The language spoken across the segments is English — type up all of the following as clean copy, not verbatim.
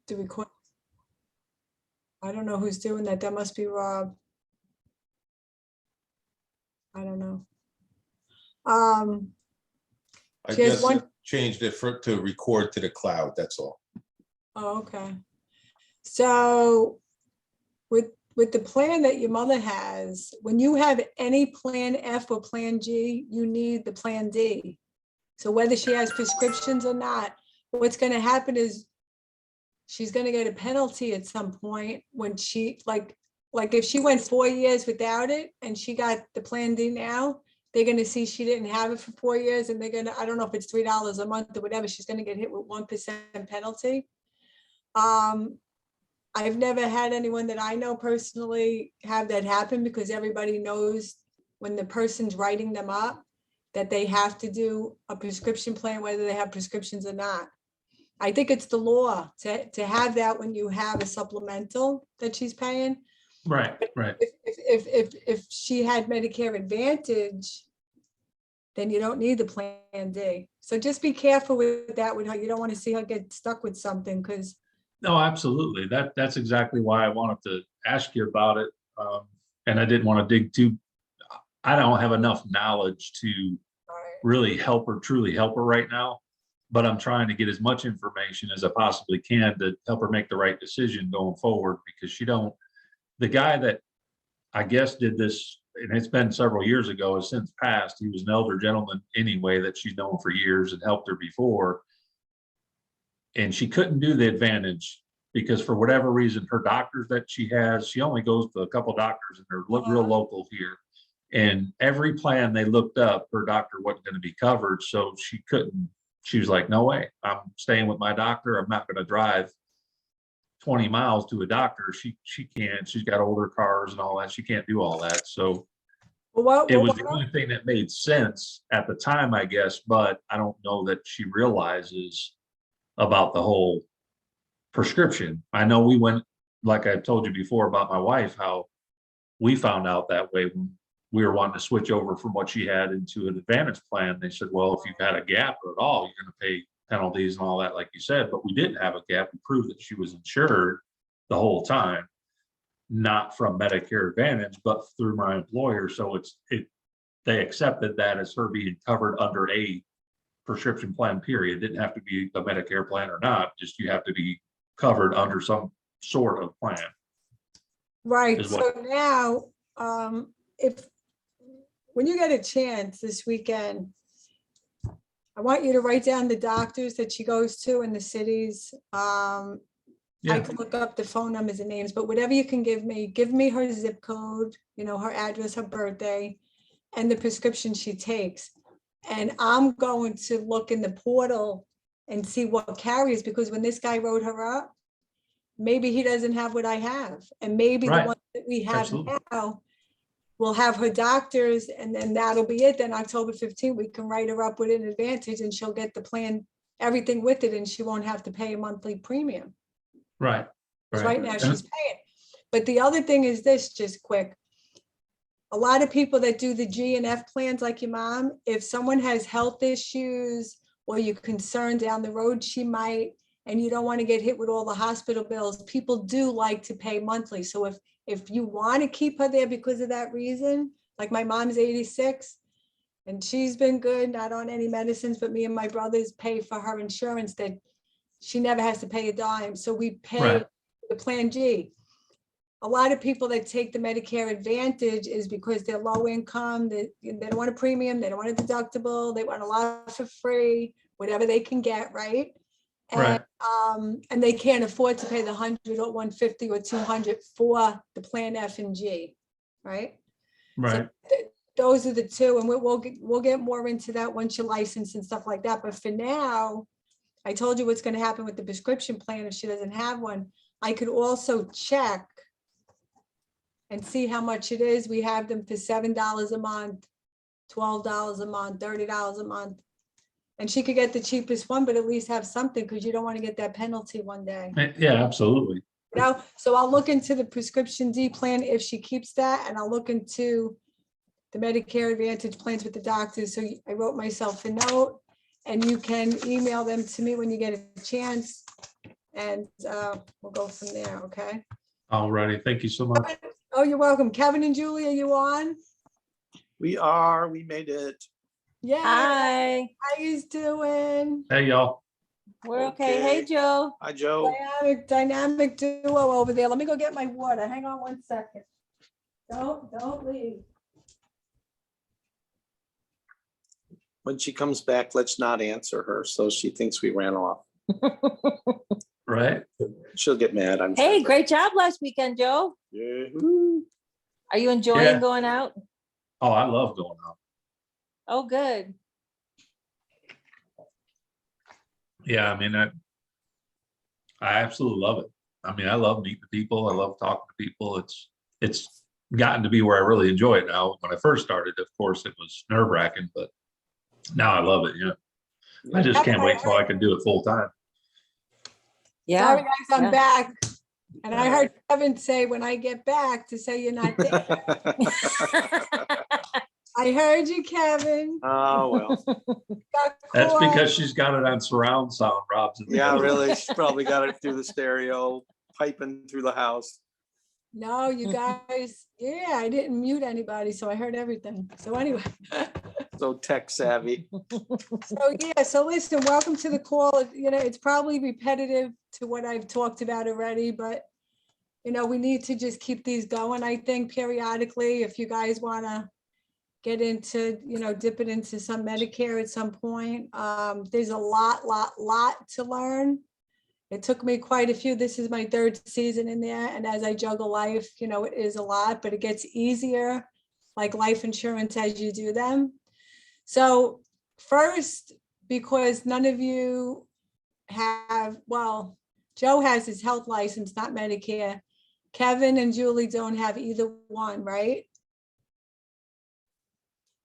the record. I don't know who's doing that. That must be Rob. I don't know. I She has just one- changed it to record to the cloud, that's all. Oh, okay. So with the plan that your mother has, when you have any Plan F or Plan G, you need the Plan D. So whether she has prescriptions or not, what's going to happen is she's going to get a penalty at some point when she, like if she went 4 years without it and she got the Plan D now, they're going to see she didn't have it for 4 years and they're going to, I don't know if it's $3 a month or whatever, she's going to get hit with 1% penalty. I've never had anyone that I know personally have that happen because everybody knows when the person's writing them up that they have to do a prescription plan, whether they have prescriptions or not. I think it's the law to have that when you have a supplemental that she's paying. Right. If she had Medicare Advantage, then you don't need the Plan D. So just be careful with that with her. You don't want to see her get stuck with something because No, absolutely. That's exactly why I wanted to ask you about it. And I didn't want to dig too, I don't have enough knowledge to really help her, truly help her right now. But I'm trying to get as much information as I possibly can to help her make the right decision going forward, because the guy that I guess did this, and it's been several years ago, has since passed. He was an elder gentleman anyway that she's known for years and helped her before. And she couldn't do the Advantage because for whatever reason, her doctors that she has, she only goes to a couple doctors and they're real local here. And every plan they looked up, her doctor wasn't going to be covered. So she couldn't, she was like, no way, I'm staying with my doctor. I'm not going to drive 20 miles to a doctor. She can't, she's got older cars and all that. She can't do all that. So it was the only thing that made sense at the time, I guess, but I don't know that she realizes about the whole prescription. I know we went, like I told you before about my wife, how we found out that way when we were wanting to switch over from what she had into an Advantage plan. They said, well, if you've had a gap at all, you're going to pay penalties and all that, like you said, but we didn't have a gap. We proved that she was insured the whole time, not from Medicare Advantage, but through my employer. So they accepted that as her being covered under a prescription plan, period. It didn't have to be a Medicare plan or not, just you have to be covered under some sort of plan. Right. So now, when you get a chance this weekend, I want you to write down the doctors that she goes to in the cities. I can look up the phone numbers and names, but whatever you can give me her zip code, her address, her birthday, and the prescription she takes. And I'm going to look in the portal and see what carries, because when this guy wrote her up, maybe he doesn't have what I have. And maybe the one that we have now will have her doctors, and then that'll be it. Then October 15th, we can write her up with an Advantage and she'll get the plan, everything with it, and she won't have to pay a monthly premium. Right. Right now she's paying. But the other thing is this, just quick. A lot of people that do the G and F plans like your mom, if someone has health issues or you're concerned down the road she might, and you don't want to get hit with all the hospital bills, people do like to pay monthly. So if you want to keep her there because of that reason, like my mom's 86 and she's been good, not on any medicines, but me and my brothers pay for her insurance that she never has to pay a dime. So we pay the Plan G. A lot of people that take the Medicare Advantage is because they're low income, they don't want a premium, they don't want a deductible, they want a lot for free, whatever they can get, right? And they can't afford to pay the 100 or 150 or 200 for the Plan F and G, right? So those are the two, and we'll get more into that once you're licensed and stuff like that. But for now, I told you what's going to happen with the prescription plan if she doesn't have one. I could also check and see how much it is. We have them for $7 a month, $12 a month, $30 a month. And she could get the cheapest one, but at least have something, because you don't want to get that penalty one day. Yeah, absolutely. So I'll look into the prescription D plan if she keeps that, and I'll look into the Medicare Advantage plans with the doctors. So I wrote myself a note, and you can email them to me when you get a chance. and we'll go from there, okay? All righty. Thank you so much. Oh, you're welcome. Kevin and Julie, are you on? We made it. Yeah, Hi, how you doing? Hey, y'all. we're okay. Hey, Okay. Joe. Hi, Joe. Dynamic duo over there. Let me go get my water. Hang on one second. Don't leave. When she comes back, let's not answer her, so she thinks we ran off. Right? She'll get mad, I'm Hey, sure. great job last weekend, Joe. Yeah. Are you enjoying Yeah. going out? Oh, I love going out. Oh, good. Yeah, I mean, I absolutely love it. I mean, I love meeting people. I love talking to people. It's gotten to be where I really enjoy it now. When I first started, of course, it was nerve-wracking, but now I love it. Yeah. I just can't wait till I can do it full time. Sorry, Yeah. guys, I'm yeah. back. And I heard Kevin say, when I get back, to say you're not there. I heard you, Kevin. Oh, well, Got That's caught. because she's got it on surround sound, Rob's. yeah, really, she's probably got it through the stereo, piping through the house. No, you guys, yeah, I didn't mute anybody, so I heard everything. So anyway. So tech savvy. So yeah, so listen, welcome to the call. You know, it's probably repetitive to what I've talked about already, but you know, we need to just keep these going, I think, periodically. If you guys want to get into, you know, dip it into some Medicare at some point. There's a lot to learn. It took me quite a few. This is my third season in there. And as I juggle life, you know, it is a lot, but it gets easier, like life insurance, as you do them. So first, because none of you have, well, Joe has his health license, not Medicare. Kevin and Julie don't have either one, right?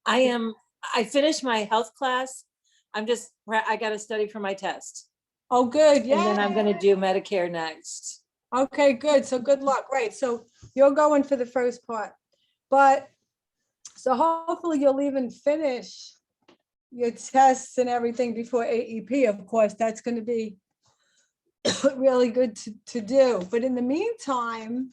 I finished my health class. I got to study for my test. Oh, good, yeah. And then I'm going to do Medicare next. Okay, good. So good luck. Right. So you're going for the first part. But so hopefully you'll even finish your tests and everything before AEP. Of course, that's going to be really good to do. But in the meantime,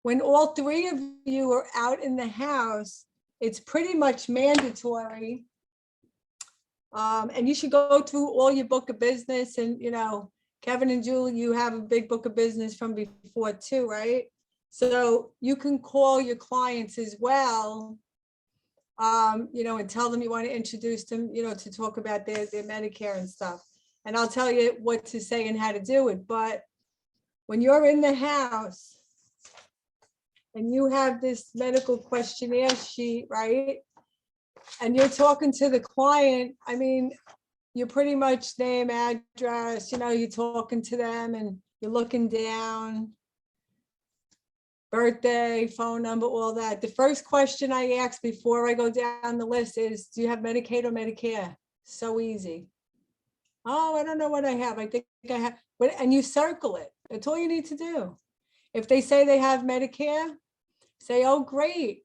when all three of you are out in the house, it's pretty much mandatory. And you should go through all your book of business, and, you know, Kevin and Julie, you have a big book of business from before too, right? So you can call your clients as well, you know, and tell them you want to introduce them, you know, to talk about their Medicare and stuff. And I'll tell you what to say and how to do it. But when you're in the house and you have this medical questionnaire sheet, right? And you're talking to the client, I mean, you're pretty much name, address, you know, you're talking to them and you're looking down, birthday, phone number, all that. The first question I ask before I go down the list is, do you have Medicaid or Medicare? So easy. Oh, I don't know what I have. I think I have, and you circle it. That's all you need to do. If they say they have Medicare, say, oh, great.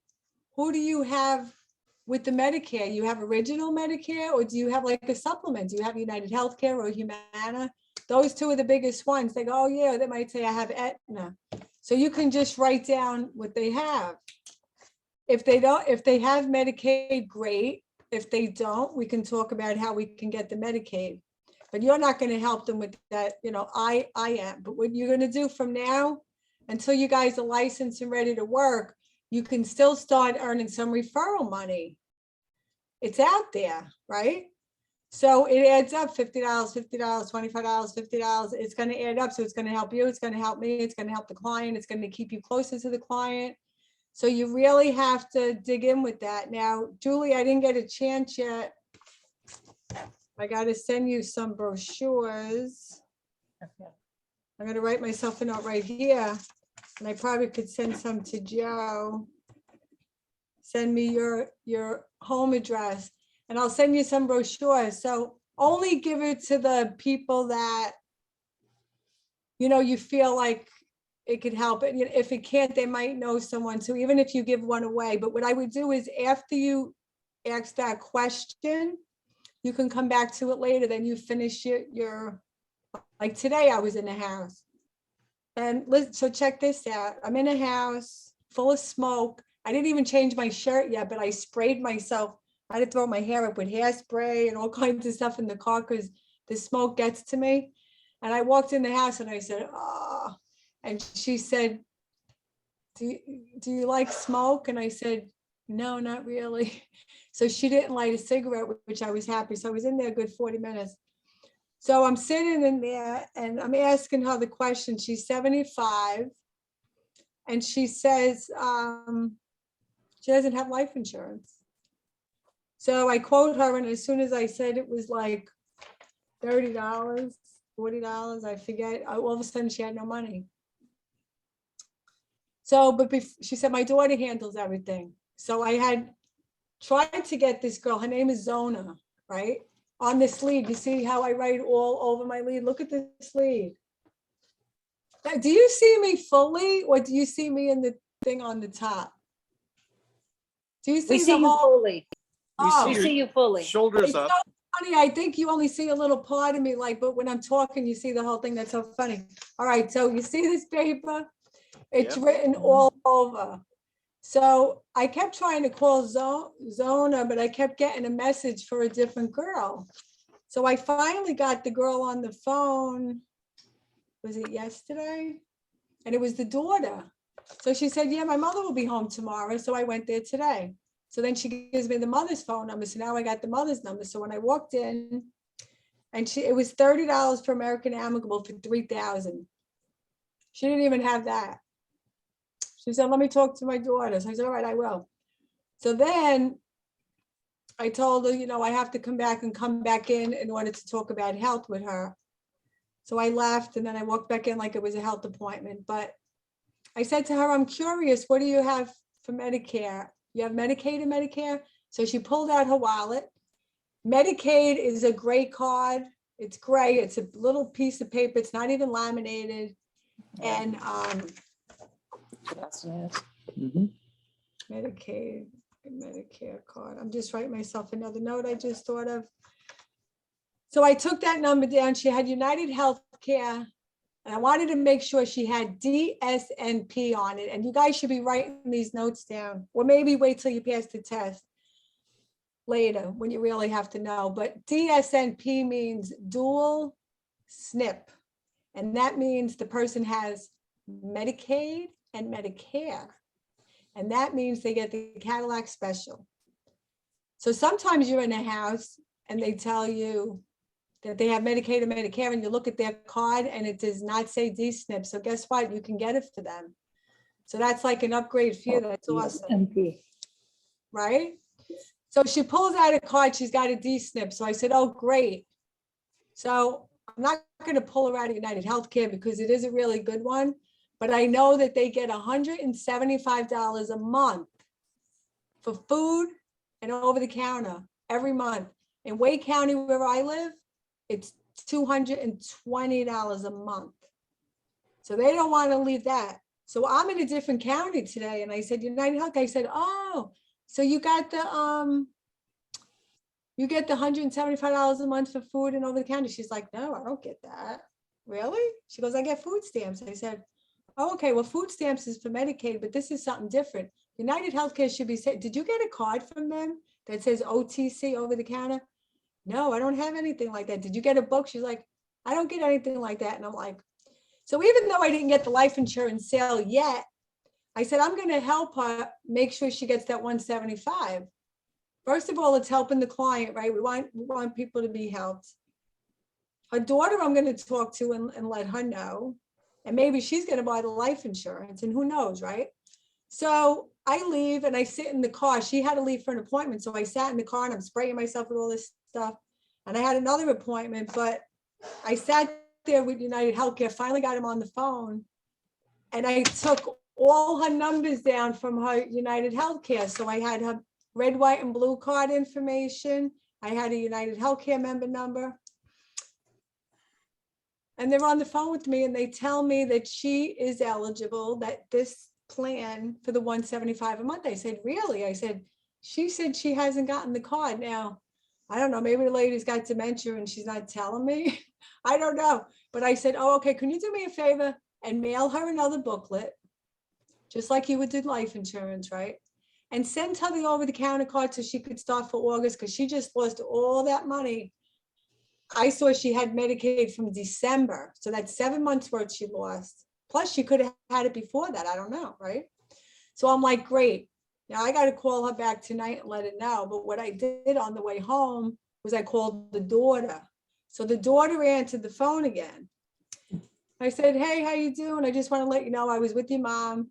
Who do you have with the Medicare? You have original Medicare, or do you have like a supplement? Do you have United Healthcare or Humana? Those two are the biggest ones. They go, oh yeah, they might say I have Aetna. So you can just write down what they have. If they don't, if they have Medicaid, great. If they don't, we can talk about how we can get the Medicaid. But you're not going to help them with that, you know, I am. But what you're going to do from now until you guys are licensed and ready to work, you can still start earning some referral money. It's out there, right? So it adds up, $50, $50, $25, $50. It's going to add up. So it's going to help you. It's going to help me. It's going to help the client. It's going to keep you closer to the client. So you really have to dig in with that. Now, Julie, I didn't get a chance yet. I got to send you some brochures. I'm going to write myself a note right here. And I probably could send some to Joe. Send me your home address and I'll send you some brochures. So only give it to the people that, you know, you feel like it could help. And if it can't, they might know someone. So even if you give one away, but what I would do is after you ask that question, you can come back to it later. Then you finish your Like today I was in the house. And listen, so check this out. I'm in a house full of smoke. I didn't even change my shirt yet, but I sprayed myself. I had to throw my hair up with hairspray and all kinds of stuff in the car because the smoke gets to me. And I walked in the house and I said, oh, and she said, do you like smoke? And I said, no, not really. So she didn't light a cigarette, which I was happy. So I was in there a good 40 minutes. So I'm sitting in there and I'm asking her the question. She's 75. And she says she doesn't have life insurance. So I quote her, and as soon as I said it was like $30, $40, I forget, all of a sudden she had no money. So, but she said, my daughter handles everything. So I had tried to get this girl, her name is Zona, right? On this lead, you see how I write all over my lead? Look at this lead. Now, do you see me fully or do you see me in the thing on the top? Do you see We see the you whole? fully. We Oh, We see see you fully. shoulders it's up. so funny. I think you only see a little part of me, like, but when I'm talking, you see the whole thing. That's so funny. All right, so you see this paper? It's Yeah. written all over. So I kept trying to call Zona, but I kept getting a message for a different girl. So I finally got the girl on the phone. Was it yesterday? And it was the daughter. So she said, yeah, my mother will be home tomorrow. So I went there today. So then she gives me the mother's phone number. So now I got the mother's number. So when I walked in, and it was $30 for American Amicable for 3,000. She didn't even have that. She said, let me talk to my daughter. So I said, all right, I will. So then I told her, I have to come back in order to talk about health with her. So I left and then I walked back in like it was a health appointment. But I said to her, I'm curious, what do you have for Medicare? You have Medicaid and Medicare? So she pulled out her wallet. Medicaid is a gray card. It's gray. It's a little piece of paper. It's not even laminated. And Medicaid and Medicare card. I'm just writing myself another note I just thought of. So I took that number down. She had United Healthcare. And I wanted to make sure she had DSNP on it. And you guys should be writing these notes down, or maybe wait till you pass the test later when you really have to know. But DSNP means dual SNP. And that means the person has Medicaid and Medicare. And that means they get the Cadillac special. So sometimes you're in a house and they tell you that they have Medicaid and Medicare, and you look at their card and it does not say DSNP. So guess what? You can get it for them. So that's like an upgrade for you. That's awesome. Right? So she pulls out a card. She's got a DSNP. So I said, oh, great. So I'm not going to pull her out of United Healthcare because it is a really good one. But I know that they get $175 a month for food and over the counter every month. In Wake County, where I live, it's $220 a month. So they don't want to leave that. So I'm in a different county today. And I said, United Health. I said, oh, so you get the $175 a month for food and over the counter. She's like, no, I don't get that. Really? She goes, I get food stamps. I said, oh, okay, well, food stamps is for Medicaid, but this is something different. United Healthcare should be said, did you get a card from them that says OTC, over the counter? No, I don't have anything like that. Did you get a book? She's like, I don't get anything like that. And I'm like, so even though I didn't get the life insurance sale yet, I said, I'm going to help her make sure she gets that 175. First of all, it's helping the client, right? We want people to be helped. Her daughter, I'm going to talk to and let her know. And maybe she's going to buy the life insurance, and who knows, right? So I leave and I sit in the car. She had to leave for an appointment. So I sat in the car and I'm spraying myself with all this stuff. And I had another appointment, but I sat there with United Healthcare, finally got him on the phone. And I took all her numbers down from her United Healthcare. So I had her red, white, and blue card information. I had a United Healthcare member number. And they're on the phone with me and they tell me that she is eligible, that this plan for the 175 a month. I said, really? I said, she said she hasn't gotten the card. Now, I don't know, maybe the lady's got dementia and she's not telling me. I don't know. But I said, oh, okay, can you do me a favor and mail her another booklet, just like you would do life insurance, right? And send her the over-the-counter card so she could start for August, because she just lost all that money. I saw she had Medicaid from December, so that's 7 months worth she lost. Plus, she could have had it before that, I don't know, right? So I'm like, great. Now I got to call her back tonight and let her know. But what I did on the way home was I called the daughter. So the daughter answered the phone again. I said, hey, how you doing? I just want to let you know I was with your mom.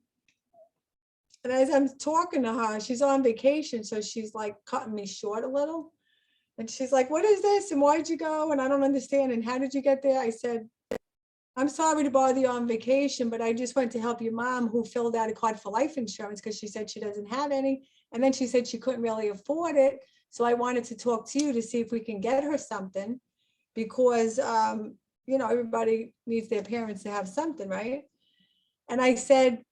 And as I'm talking to her, she's on vacation, so she's like cutting me short a little. And she's like, what is this? And why'd you go? And I don't understand. And how did you get there? I said, I'm sorry to bother you on vacation, but I just went to help your mom, who filled out a card for life insurance because she said she doesn't have any. And then she said she couldn't really afford it. So I wanted to talk to you to see if we can get her something, because, you know, everybody needs their parents to have something, right? And I said,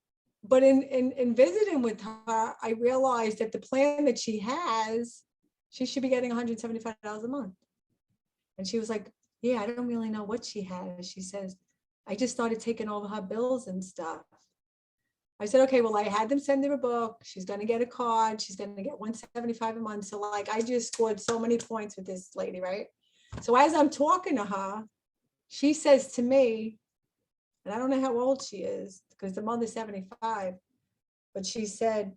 but in visiting with her, I realized that the plan that she has, she should be getting $175 a month. And she was like, yeah, I don't really know what she has. She says, I just started taking over her bills and stuff. I said, okay, well, I had them send her a book. She's going to get a card. She's going to get $175 a month. So like, I just scored so many points with this lady, right? So as I'm talking to her, she says to me, and I don't know how old she is because the mother's 75, but she said,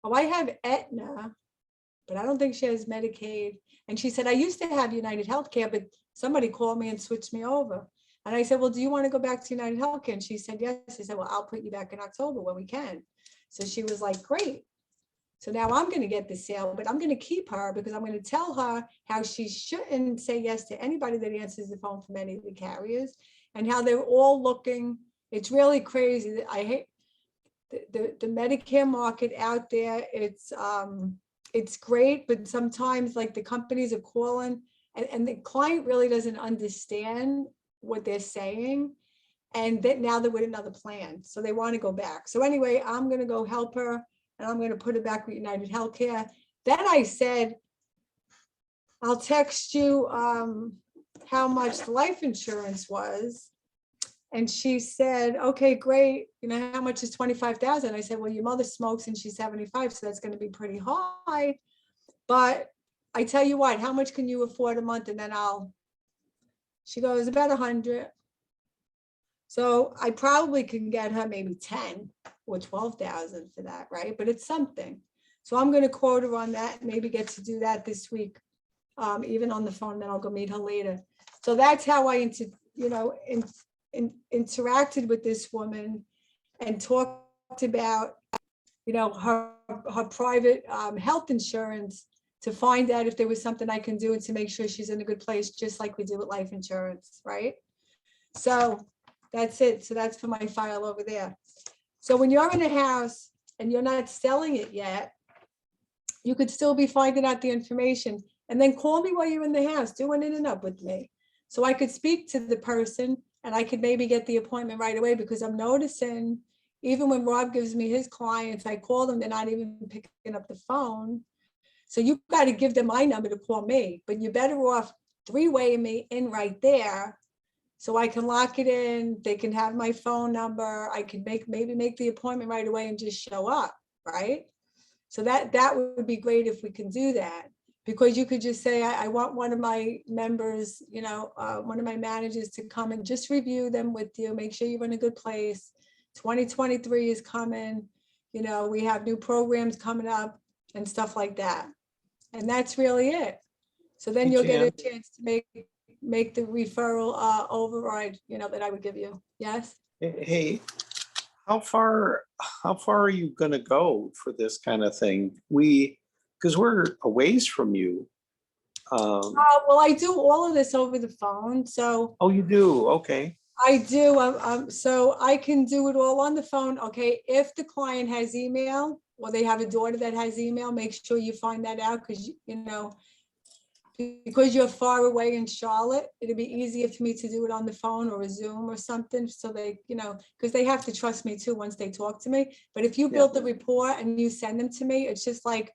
oh, I have Aetna, but I don't think she has Medicaid. And she said, I used to have United Healthcare, but somebody called me and switched me over. And I said, well, do you want to go back to United Healthcare? And she said, yes. I said, well, I'll put you back in October when we can. So she was like, great. So now I'm going to get the sale, but I'm going to keep her because I'm going to tell her how she shouldn't say yes to anybody that answers the phone from any of the carriers, and how they're all looking. It's really crazy. I hate the Medicare market out there. It's great, but sometimes like the companies are calling and the client really doesn't understand what they're saying. And that now they're with another plan. So they want to go back. So anyway, I'm going to go help her and I'm going to put her back with United Healthcare. Then I said, I'll text you how much the life insurance was. And she said, okay, great. You know, how much is 25,000? I said, well, your mother smokes and she's 75, so that's going to be pretty high. But I tell you what, how much can you afford a month? And then she goes, about 100. So I probably can get her maybe 10 or 12,000 for that, right? But it's something. So I'm going to quote her on that, maybe get to do that this week, even on the phone, then I'll go meet her later. So that's how I, interacted with this woman and talked about, her private health insurance, to find out if there was something I can do and to make sure she's in a good place, just like we do with life insurance, right? So that's it. So that's for my file over there. So when you're in a house and you're not selling it yet, you could still be finding out the information, and then call me while you're in the house, do an in and up with me. So I could speak to the person and I could maybe get the appointment right away, because I'm noticing even when Rob gives me his clients, I call them, they're not even picking up the phone. So you got to give them my number to call me, but you're better off three-waying me in right there. So I can lock it in, they can have my phone number, I can maybe make the appointment right away and just show up, right? So that would be great if we can do that, because you could just say, I want one of my members, one of my managers to come and just review them with you, make sure you're in a good place. 2023 is coming, we have new programs coming up and stuff like that. And that's really it. So then you'll get a chance to make the referral override, that I would give you. Yes. Hey, how far are you gonna go for this kind of thing? Because we're a ways from you. Well, I do all of this over the phone. So. Oh, you do? Okay. I do. So I can do it all on the phone. Okay. If the client has email, or they have a daughter that has email, make sure you find that out, because, because you're far away in Charlotte, it'd be easier for me to do it on the phone or a Zoom or something. So they, because they have to trust me too once they talk to me. But if you build the report and you send them to me, it's just like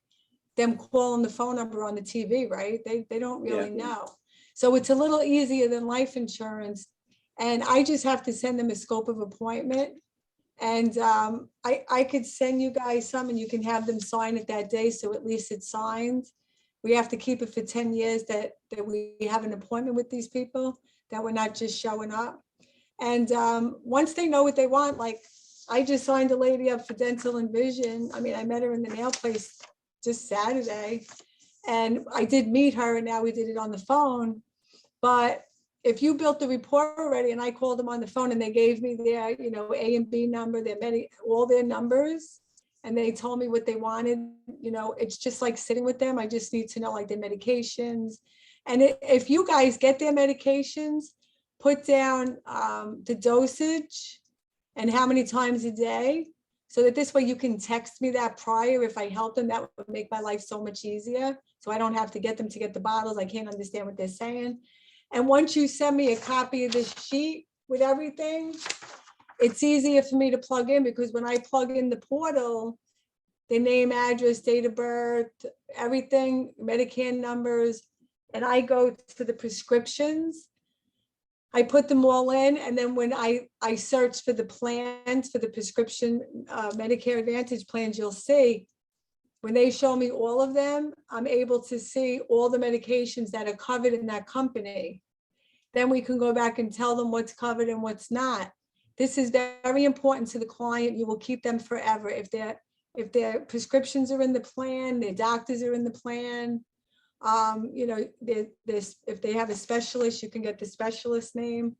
them calling the phone number on the TV, right? They don't really know. So it's a little easier than life insurance. And I just have to send them a scope of appointment. And I could send you guys some and you can have them sign it that day. So at least it's signed. We have to keep it for 10 years that we have an appointment with these people, that we're not just showing up. And once they know what they want, like I just signed a lady up for dental and vision. I mean, I met her in the nail place just Saturday. And I did meet her and now we did it on the phone. But if you built the report already and I called them on the phone and they gave me their, A and B number, all their numbers, and they told me what they wanted, it's just like sitting with them. I just need to know like their medications. And if you guys get their medications, put down the dosage and how many times a day, so that this way you can text me that prior. If I help them, that would make my life so much easier. So I don't have to get them to get the bottles. I can't understand what they're saying. And once you send me a copy of this sheet with everything, it's easier for me to plug in, because when I plug in the portal, the name, address, date of birth, everything, Medicare numbers, and I go to the prescriptions, I put them all in. And then when I search for the plans, for the prescription Medicare Advantage plans, you'll see when they show me all of them, I'm able to see all the medications that are covered in that company. Then we can go back and tell them what's covered and what's not. This is very important to the client. You will keep them forever. If their prescriptions are in the plan, their doctors are in the plan. If they have a specialist, you can get the specialist name.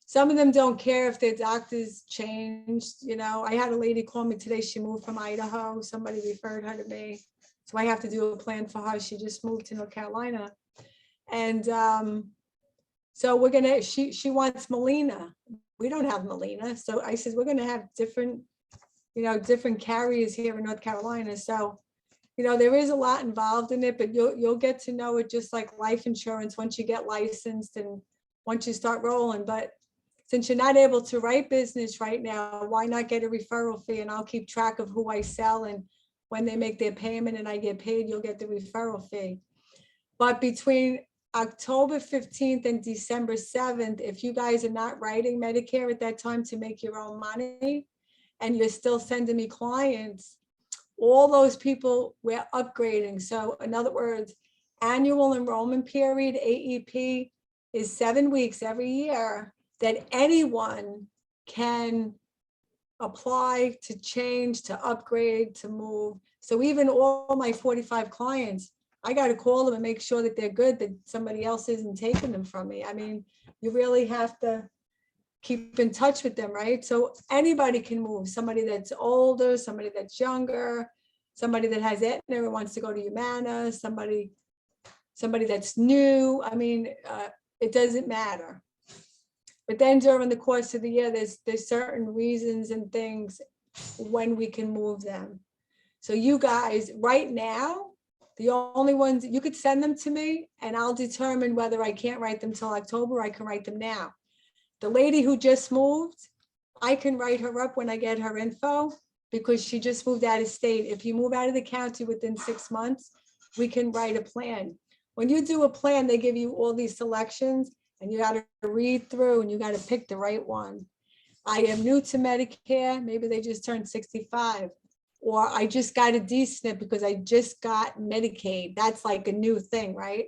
Some of them don't care if their doctors changed. I had a lady call me today. She moved from Idaho. Somebody referred her to me. So I have to do a plan for her. She just moved to North Carolina. And so she wants Molina. We don't have Molina. So I said, we're going to have different carriers here in North Carolina. So, there is a lot involved in it, but you'll get to know it just like life insurance once you get licensed and once you start rolling. But since you're not able to write business right now, why not get a referral fee? And I'll keep track of who I sell, and when they make their payment and I get paid, you'll get the referral fee. But between October 15th and December 7th, if you guys are not writing Medicare at that time to make your own money, and you're still sending me clients, all those people, we're upgrading. So in other words, annual enrollment period, AEP, is 7 weeks every year that anyone can apply to change, to upgrade, to move. So even all my 45 clients, I got to call them and make sure that they're good, that somebody else isn't taking them from me. I mean, you really have to keep in touch with them, right? So anybody can move, somebody that's older, somebody that's younger, somebody that has Aetna and wants to go to Humana, somebody that's new. I mean, it doesn't matter. But then during the course of the year, there's certain reasons and things when we can move them. So you guys, right now, the only ones, you could send them to me and I'll determine whether I can't write them till October, I can write them now. The lady who just moved, I can write her up when I get her info, because she just moved out of state. If you move out of the county within 6 months, we can write a plan. When you do a plan, they give you all these selections and you got to read through and you got to pick the right one. I am new to Medicare. Maybe they just turned 65, or I just got a D-SNP because I just got Medicaid. That's like a new thing, right?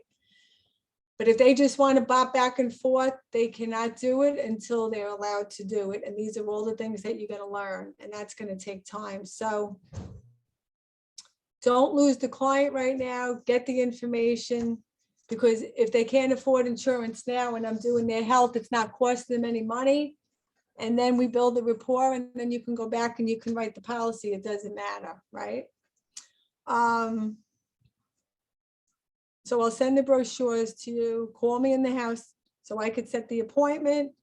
But if they just want to bop back and forth, they cannot do it until they're allowed to do it. And these are all the things that you're going to learn, and that's going to take time. So don't lose the client right now. Get the information, because if they can't afford insurance now and I'm doing their health, it's not costing them any money. And then we build the rapport, and then you can go back and you can write the policy. It doesn't matter, right? So I'll send the brochures to you. Call me in the house so I could set the appointment,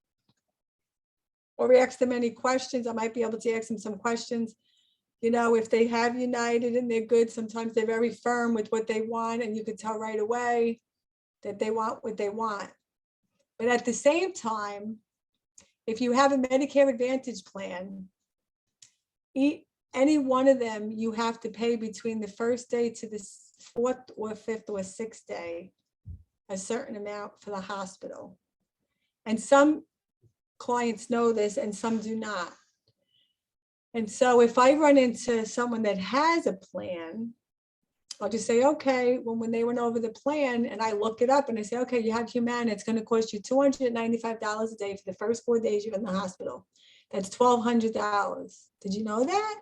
or ask them any questions. I might be able to ask them some questions. If they have United and they're good, sometimes they're very firm with what they want, and you can tell right away that they want what they want. But at the same time, if you have a Medicare Advantage plan, any one of them, you have to pay between the first day to the 4th or 5th or 6th day. a certain amount for the hospital. And some clients know this and some do not. And so if I run into someone that has a plan, I'll just say, okay, when they went over the plan and I look it up and I say, okay, you have Humana, it's going to cost you $295 a day for the first 4 days you're in the hospital. That's $1,200. Did you know that?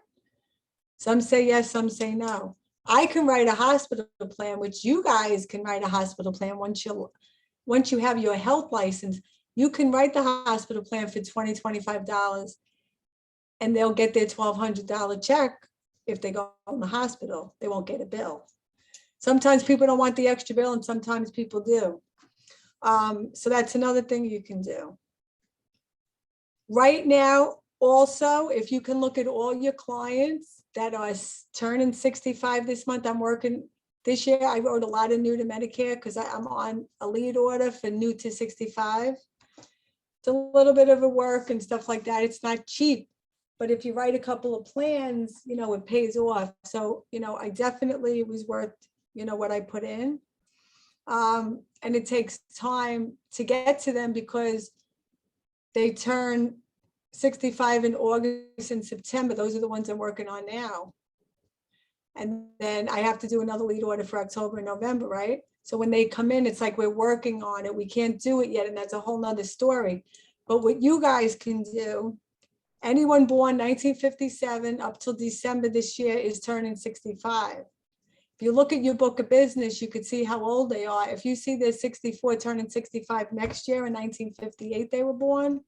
Some say yes, some say no. I can write a hospital plan, which you guys can write a hospital plan once you have your health license. You can write the hospital plan for $20, $25, and they'll get their $1,200 check. If they go in the hospital, they won't get a bill. Sometimes people don't want the extra bill and sometimes people do. So that's another thing you can do. Right now, also, if you can look at all your clients that are turning 65 this month, I'm working this year. I wrote a lot of new to Medicare because I'm on a lead order for new to 65. It's a little bit of a work and stuff like that. It's not cheap. But if you write a couple of plans, it pays off. So, I definitely, it was worth, what I put in. And it takes time to get to them because they turn 65 in August and September. Those are the ones I'm working on now. And then I have to do another lead order for October and November, right? So when they come in, it's like we're working on it. We can't do it yet. And that's a whole nother story. But what you guys can do, anyone born 1957 up till December this year is turning 65. If you look at your book of business, you could see how old they are. If you see they're 64 turning 65 next year, in 1958 they were born,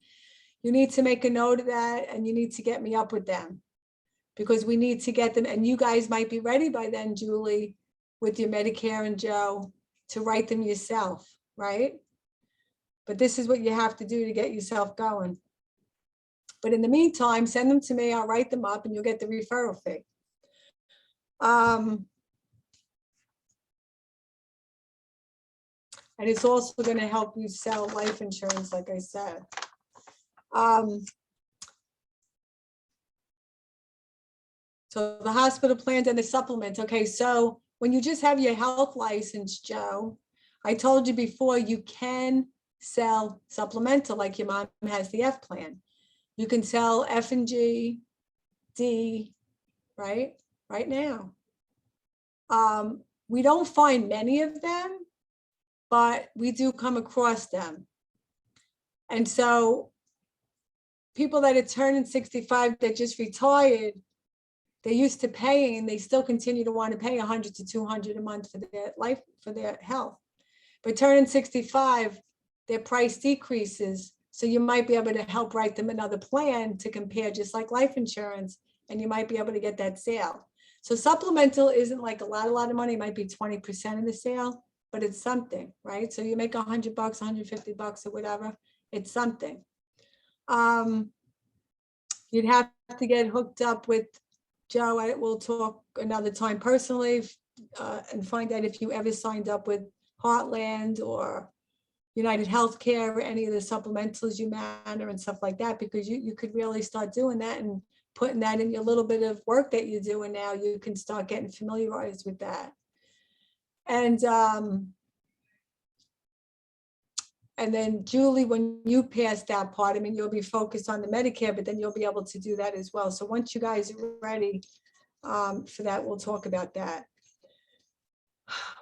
you need to make a note of that and you need to get me up with them because we need to get them. And you guys might be ready by then, Julie, with your Medicare and Joe to write them yourself, right? But this is what you have to do to get yourself going. But in the meantime, send them to me. I'll write them up and you'll get the referral fee. And it's also going to help you sell life insurance, like I said. So the hospital plans and the supplements. Okay, so when you just have your health license, Joe, I told you before, you can sell supplemental like your mom has the F plan. You can sell F and G, D, right now. We don't find many of them, but we do come across them. And so people that are turning 65 that just retired, they're used to paying and they still continue to want to pay $100 to $200 a month for their life, for their health. But turning 65, their price decreases. So you might be able to help write them another plan to compare, just like life insurance, and you might be able to get that sale. So supplemental isn't like a lot of money. It might be 20% of the sale, but it's something, right? So you make $100, $150 or whatever, it's something. You'd have to get hooked up with Joe. I will talk another time personally and find out if you ever signed up with Heartland or United Healthcare or any of the supplementals Humana and stuff like that, because you could really start doing that and putting that in your little bit of work that you're doing now. You can start getting familiarized with that. And then Julie, when you pass that part, I mean, you'll be focused on the Medicare, but then you'll be able to do that as well. So once you guys are ready for that, we'll talk about that.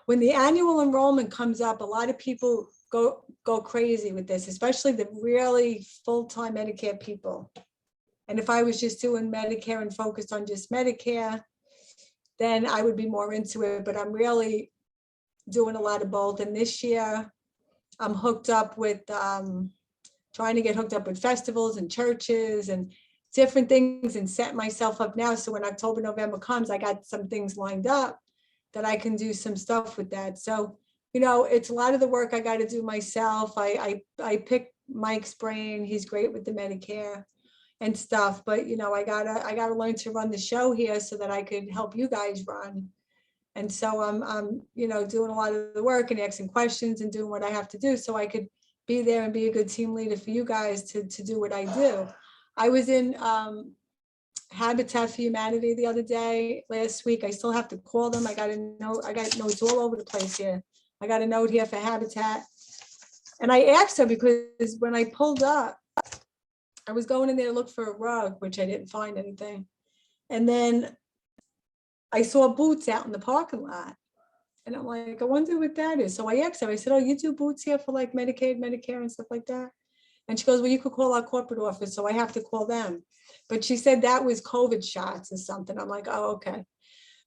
When the annual enrollment comes up, a lot of people go crazy with this, especially the really full-time Medicare people. And if I was just doing Medicare and focused on just Medicare, then I would be more into it. But I'm really doing a lot of both. And this year, I'm hooked up with, trying to get hooked up with festivals and churches and different things and set myself up now. So when October, November comes, I got some things lined up that I can do some stuff with that. So, it's a lot of the work I got to do myself. I pick Mike's brain. He's great with the Medicare and stuff, but I gotta learn to run the show here so that I could help you guys run. And so I'm doing a lot of the work and asking questions and doing what I have to do so I could be there and be a good team leader for you guys to do what I do. I was in Habitat for Humanity the other day, last week. I still have to call them. I got notes all over the place here. I got a note here for Habitat. And I asked her because when I pulled up, I was going in there to look for a rug, which I didn't find anything. And then I saw boots out in the parking lot. And I'm like, I wonder what that is. So I asked her, I said, oh, you do boots here for like Medicaid, Medicare and stuff like that? And she goes, well, you could call our corporate office. So I have to call them. But she said that was COVID shots or something. I'm like, oh, okay.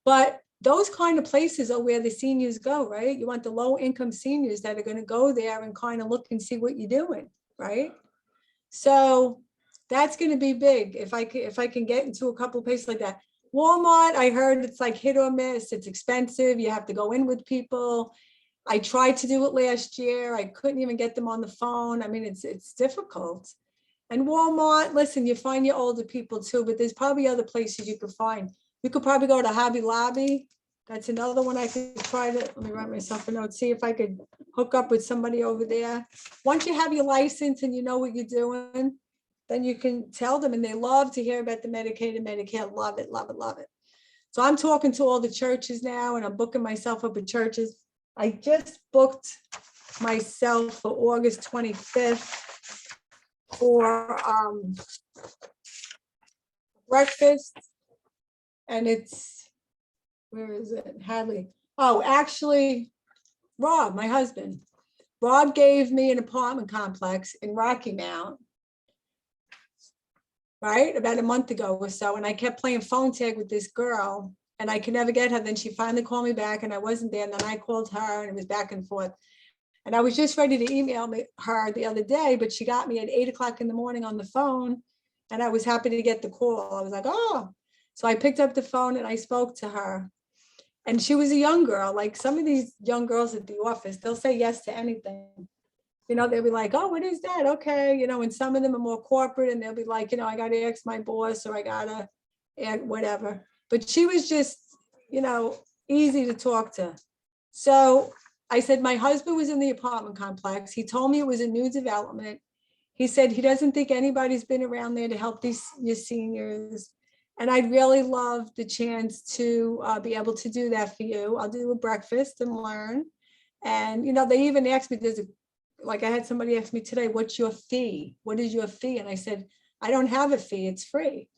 But those kind of places are where the seniors go, right? You want the low income seniors that are going to go there and kind of look and see what you're doing, right? So that's going to be big. If I can get into a couple of places like that. Walmart, I heard it's like hit or miss. It's expensive. You have to go in with people. I tried to do it last year. I couldn't even get them on the phone. I mean, it's difficult. And Walmart, listen, you find your older people too, but there's probably other places you could find. You could probably go to Hobby Lobby. That's another one I could try to, let me write myself a note, see if I could hook up with somebody over there. Once you have your license and you know what you're doing, then you can tell them, and they love to hear about the Medicaid and Medicare. Love it, love it, love it. So I'm talking to all the churches now, and I'm booking myself up with churches. I just booked myself for August 25th for breakfast. And it's, where is it? Hadley. Oh, actually, Rob, my husband. Rob gave me an apartment complex in Rocky Mount, right? About a month ago or so. And I kept playing phone tag with this girl and I could never get her. Then she finally called me back and I wasn't there. And then I called her and it was back and forth. And I was just ready to email her the other day, but she got me at 8 o'clock in the morning on the phone. And I was happy to get the call. I was like, oh. So I picked up the phone and I spoke to her. And she was a young girl. Like some of these young girls at the office, they'll say yes to anything. You know, they'll be like, oh, what is that? Okay. You know, and some of them are more corporate and they'll be like, you know, I got to ask my boss or I got to add whatever. But she was just, you know, easy to talk to. So I said, my husband was in the apartment complex. He told me it was a new development. He said he doesn't think anybody's been around there to help these your seniors. And I'd really love the chance to be able to do that for you. I'll do a breakfast and learn. And, you know, they even asked me, like I had somebody ask me today, what's your fee? What is your fee? And I said, I don't have a fee, it's free.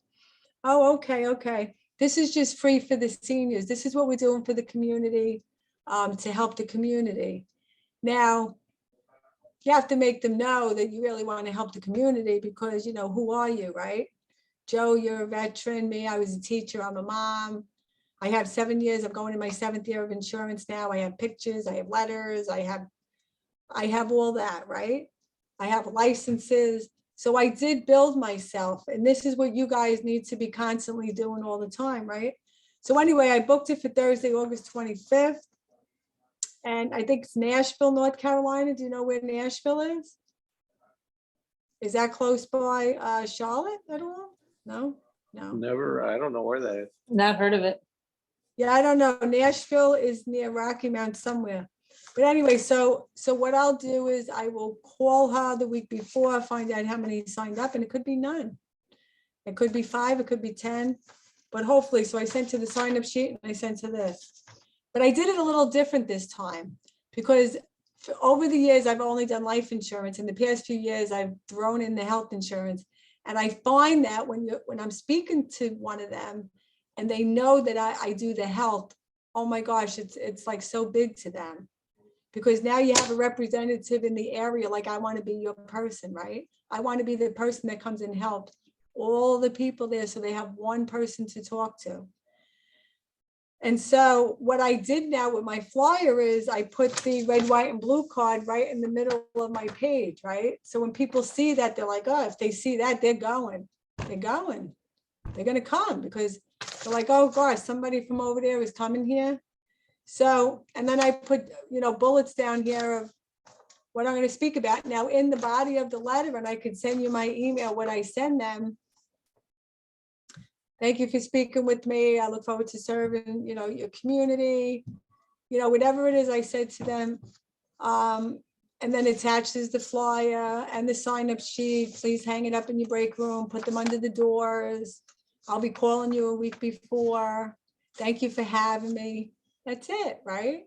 Oh, okay, okay. This is just free for the seniors. This is what we're doing for the community, to help the community. Now, you have to make them know that you really want to help the community because, you know, who are you, right? Joe, you're a veteran. Me, I was a teacher. I'm a mom. I have 7 years. I'm going in my 7th year of insurance now. I have pictures. I have letters. I have all that, right? I have licenses. So I did build myself. And this is what you guys need to be constantly doing all the time, right? So anyway, I booked it for Thursday, August 25th. And I think it's Nashville, North Carolina. Do you know where Nashville is? Is that close by Charlotte at all? No, no. Never, I don't know where that is. Not heard of it. Yeah, I don't know. Nashville is near Rocky Mount somewhere. But anyway, so what I'll do is I will call her the week before, find out how many signed up, and it could be none. It could be 5, it could be 10, but hopefully, so I sent her the sign up sheet and I sent her this. But I did it a little different this time because over the years, I've only done life insurance. In the past few years, I've thrown in the health insurance. And I find that when I'm speaking to one of them and they know that I do the health, oh my gosh, it's like so big to them. Because now you have a representative in the area, like I want to be your person, right? I want to be the person that comes and helps all the people there so they have one person to talk to. And so what I did now with my flyer is I put the red, white, and blue card right in the middle of my page, right? So when people see that, they're like, oh, if they see that, they're going. They're going. They're going to come because they're like, oh gosh, somebody from over there is coming here. So, and then I put, you know, bullets down here of what I'm going to speak about. Now in the body of the letter, and I could send you my email, what I send them. Thank you for speaking with me. I look forward to serving, you know, your community, you know, whatever it is I said to them. And then attaches the flyer and the sign-up sheet. Please hang it up in your break room, put them under the doors. I'll be calling you a week before. Thank you for having me. That's it, right?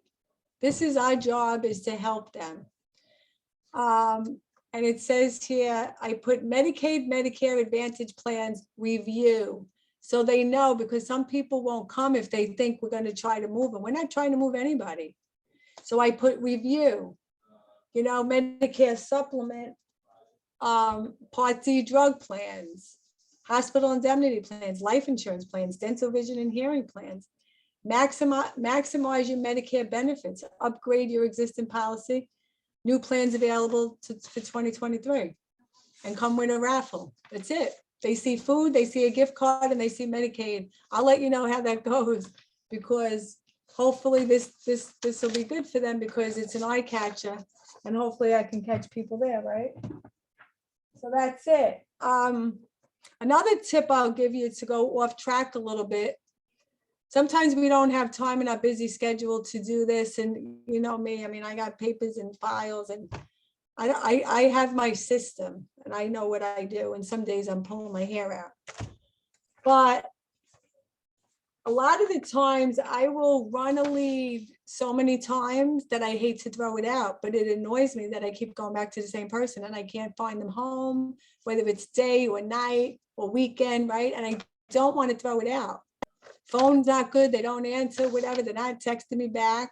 This is our job, is to help them. And it says here, I put Medicaid, Medicare Advantage plans review. So they know, because some people won't come if they think we're going to try to move them. We're not trying to move anybody. So I put review, you know, Medicare supplement, Part D drug plans, hospital indemnity plans, life insurance plans, dental, vision, and hearing plans. Maximize your Medicare benefits, upgrade your existing policy, new plans available for 2023, and come win a raffle. That's it. They see food, they see a gift card, and they see Medicaid. I'll let you know how that goes, because hopefully this will be good for them, because it's an eye catcher, and hopefully I can catch people there, right? So that's it. Another tip I'll give you to go off track a little bit. Sometimes we don't have time in our busy schedule to do this, and you know me, I mean, I got papers and files, and I have my system, and I know what I do, and some days I'm pulling my hair out. But a lot of the times I will run a lead so many times that I hate to throw it out, but it annoys me that I keep going back to the same person and I can't find them home, whether it's day or night or weekend, right? And I don't want to throw it out. Phone's not good, they don't answer, whatever, they're not texting me back.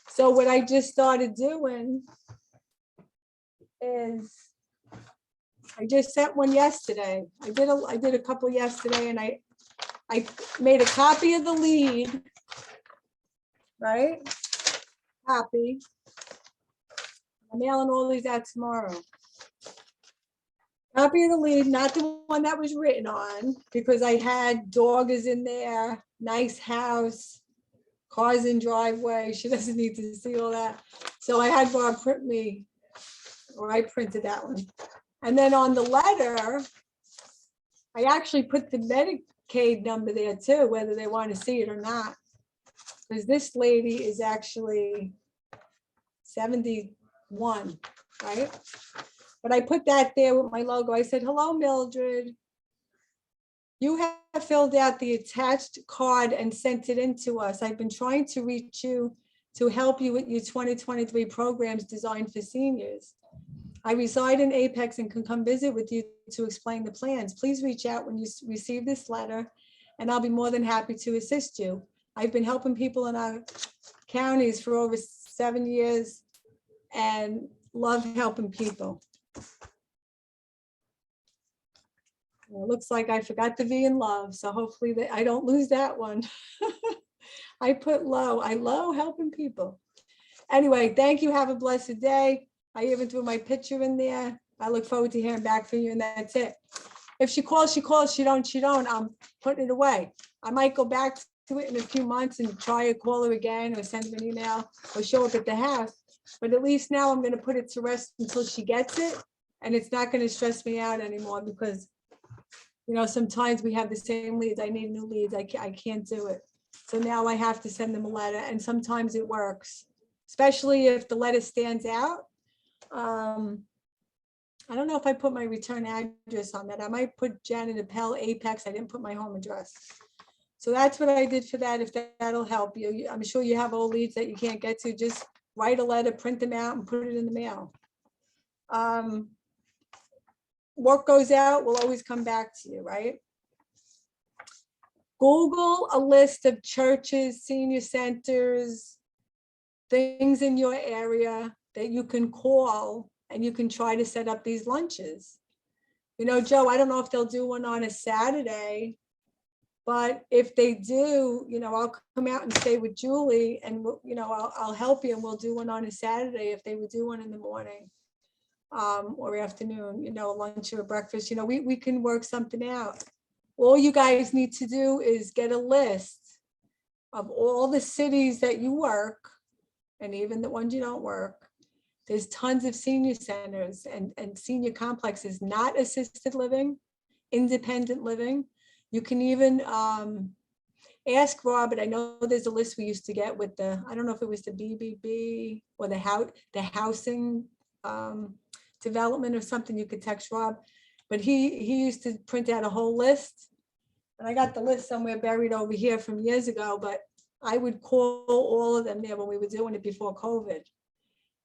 So what I just started doing is I just sent one yesterday. I did a couple yesterday, and I made a copy of the lead, right? Copy. I'm mailing all these out tomorrow. Copy of the lead, not the one that was written on, because I had dog is in there, nice house, cars in driveway. She doesn't need to see all that. So I had Bob print me, or I printed that one. And then on the letter, I actually put the Medicaid number there too, whether they want to see it or not. Because this lady is actually 71, right? But I put that there with my logo. I said, hello, Mildred. You have filled out the attached card and sent it in to us. I've been trying to reach you to help you with your 2023 programs designed for seniors. I reside in Apex and can come visit with you to explain the plans. Please reach out when you receive this letter, and I'll be more than happy to assist you. I've been helping people in our counties for over 7 years and love helping people. Well, it looks like I forgot the V in love, so hopefully I don't lose that one. I put low. I love helping people. Anyway, thank you. Have a blessed day. I even threw my picture in there. I look forward to hearing back from you, and that's it. If she calls, she calls. She don't, she don't. I'm putting it away. I might go back to it in a few months and try to call her again, or send her an email, or show up at the house. But at least now I'm going to put it to rest until she gets it, and it's not going to stress me out anymore, because, you know, sometimes we have the same leads. I need new leads. I can't do it. So now I have to send them a letter, and sometimes it works, especially if the letter stands out. I don't know if I put my return address on that. I might put Janet Appel, Apex. I didn't put my home address. So that's what I did for that. If that'll help you. I'm sure you have old leads that you can't get to. Just write a letter, print them out, and put it in the mail. What goes out will always come back to you, right? Google a list of churches, senior centers, things in your area that you can call, and you can try to set up these lunches. You know, Joe, I don't know if they'll do one on a Saturday, but if they do, you know, I'll come out and stay with Julie, and you know, I'll help you, and we'll do one on a Saturday if they would do one in the morning or afternoon, you know, lunch or breakfast. You know, we can work something out. All you guys need to do is get a list of all the cities that you work, and even the ones you don't work. There's tons of senior centers and senior complexes, not assisted living, independent living. You can even ask Robert. I know there's a list we used to get with the, I don't know if it was the BBB or the housing development or something. You could text Rob, but he used to print out a whole list. And I got the list somewhere buried over here from years ago, but I would call all of them there when we were doing it before COVID.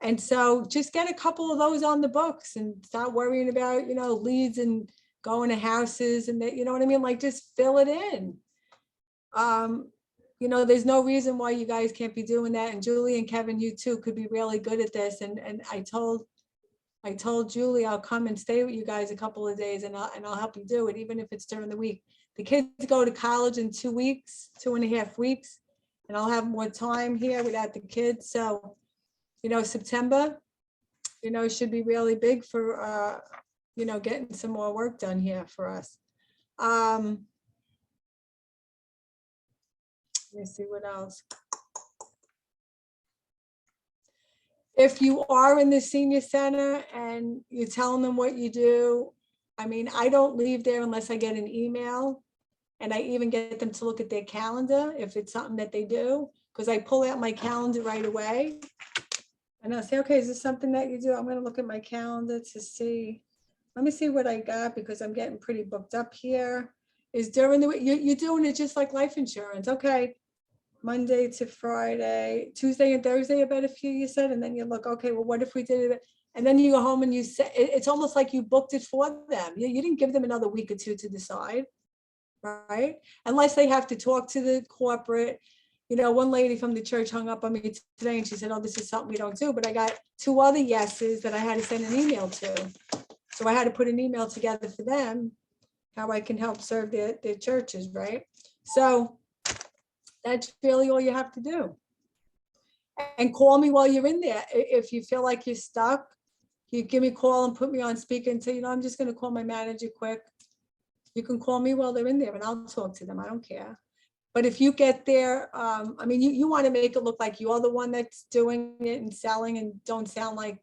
And so just get a couple of those on the books and start worrying about, leads and going to houses and that, you know what I mean? Like just fill it in. There's no reason why you guys can't be doing that. And Julie and Kevin, you too could be really good at this. And I told Julie, I'll come and stay with you guys a couple of days and I'll help you do it, even if it's during the week. The kids go to college in 2 weeks, 2.5 weeks, and I'll have more time here without the kids. So, September, should be really big for, getting some more work done here for us. Let me see what else. If you are in the senior center and you're telling them what you do, I don't leave there unless I get an email. And I even get them to look at their calendar if it's something that they do, because I pull out my calendar right away. And I'll say, okay, is this something that you do? I'm going to look at my calendar to see. Let me see what I got, because I'm getting pretty booked up here. Is during the week, you're doing it just like life insurance. Okay. Monday to Friday, Tuesday and Thursday, about a few you said, and then you look, okay, well, what if we did it? And then you go home and you say, it's almost like you booked it for them. You didn't give them another week or two to decide, right? Unless they have to talk to the corporate. One lady from the church hung up on me today and she said, oh, this is something we don't do. But I got 2 other yeses that I had to send an email to. So I had to put an email together for them, how I can help serve their churches, right? So that's really all you have to do. And call me while you're in there. If you feel like you're stuck, you give me a call and put me on speaker and say, I'm just going to call my manager quick. You can call me while they're in there and I'll talk to them. I don't care. But if you get there, you want to make it look like you're the one that's doing it and selling, and don't sound like,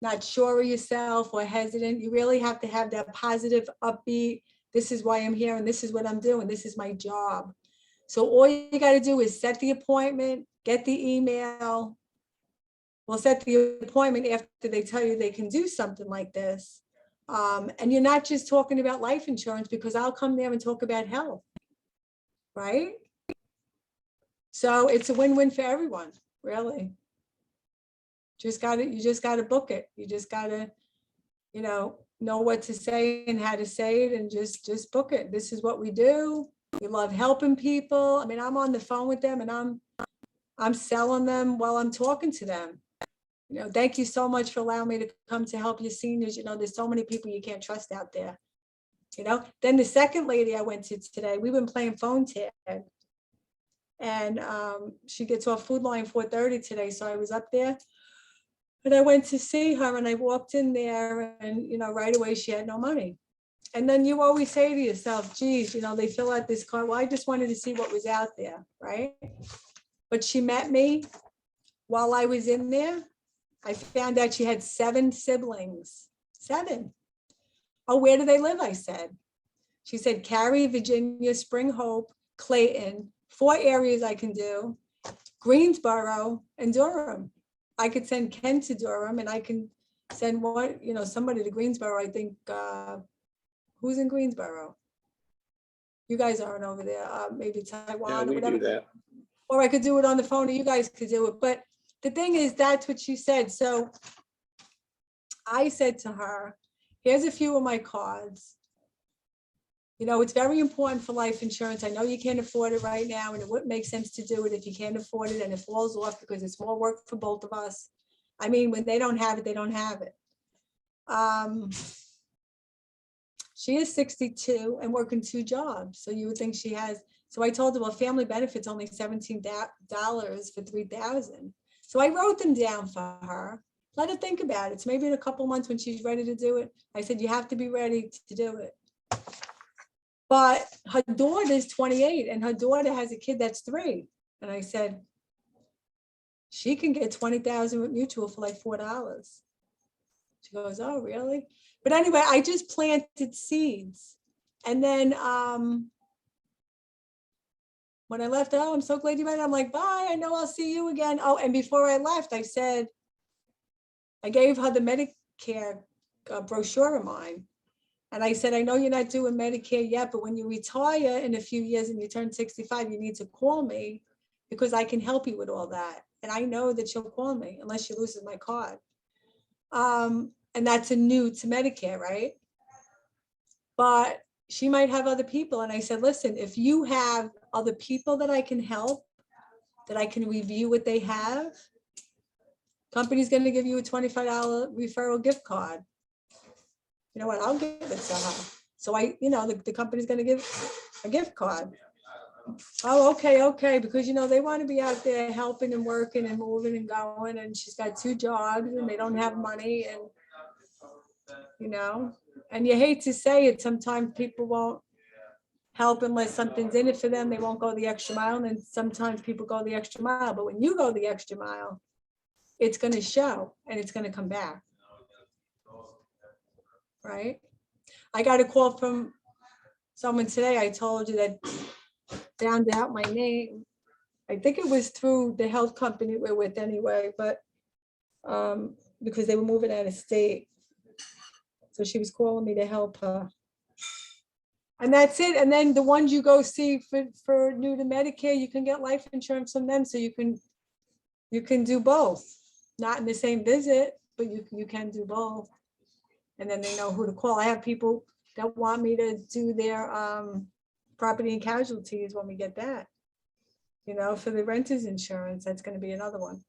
not sure of yourself or hesitant. You really have to have that positive, upbeat, this is why I'm here and this is what I'm doing. This is my job. So all you got to do is set the appointment, get the email. We'll set the appointment after they tell you they can do something like this. And you're not just talking about life insurance, because I'll come there and talk about health, right? So it's a win-win for everyone, really. You just got to book it. You just got to, know what to say and how to say it, and just book it. This is what we do. We love helping people. I'm on the phone with them and I'm selling them while I'm talking to them. Thank you so much for allowing me to come to help your seniors. There's so many people you can't trust out there. Then the second lady I went to today, we've been playing phone tag, and she gets off Food Line 4:30 today. So I was up there and I went to see her, and I walked in there and, right away she had no money. And then you always say to yourself, geez, they fill out this card. Well, I just wanted to see what was out there, right? But she met me while I was in there. I found out she had 7 siblings. 7. Oh, where do they live? I said. She said, Cary, Virginia, Spring Hope, Clayton, 4 areas I can do, Greensboro and Durham. I could send Ken to Durham, and I can send somebody to Greensboro. I think, who's in Greensboro? You guys aren't over there. Maybe Taiwan or whatever. Do that. Or I could do it on the phone, or you guys could do it. But the thing is, that's what she said. So I said to her, here's a few of my cards. It's very important for life insurance. I know you can't afford it right now, and it wouldn't make sense to do it if you can't afford it and it falls off, because it's more work for both of us. When they don't have it, they don't have it. She is 62 and working 2 jobs. So you would think she has. So I told her, well, family benefits only $17 for $3,000. So I wrote them down for her. Let her think about it. So maybe in a couple months when she's ready to do it, I said, you have to be ready to do it. But her daughter is 28 and her daughter has a kid that's 3. And I said, she can get $20,000 with Mutual for like $4. She goes, oh, really? But anyway, I just planted seeds. And then when I left, oh, I'm so glad you met. I'm like, bye, I know I'll see you again. Oh, and before I left, I said, I gave her the Medicare brochure of mine. And I said, I know you're not doing Medicare yet, but when you retire in a few years and you turn 65, you need to call me, because I can help you with all that. And I know that she'll call me unless she loses my card. And that's a new to Medicare, right? But she might have other people. And I said, listen, if you have other people that I can help, that I can review what they have, company's gonna give you a $25 referral gift card. You know what, I'll give it to her. So the company's gonna give a gift card. Oh, okay, because they want to be out there helping and working and moving and going, and she's got 2 jobs and they don't have money, and and you hate to say it, sometimes people won't help unless something's in it for them. They won't go the extra mile, and then sometimes people go the extra mile, but when you go the extra mile, it's going to show and it's going to come back. Right? I got a call from someone today. I told you that found out my name. I think it was through the health company we're with anyway, but because they were moving out of state. So she was calling me to help her. And that's it. And then the ones you go see for new to Medicare, you can get life insurance from them. So you can do both. Not in the same visit, but you can do both. And then they know who to call. I have people that want me to do their property and casualties when we get that. For the renter's insurance, that's going to be another one.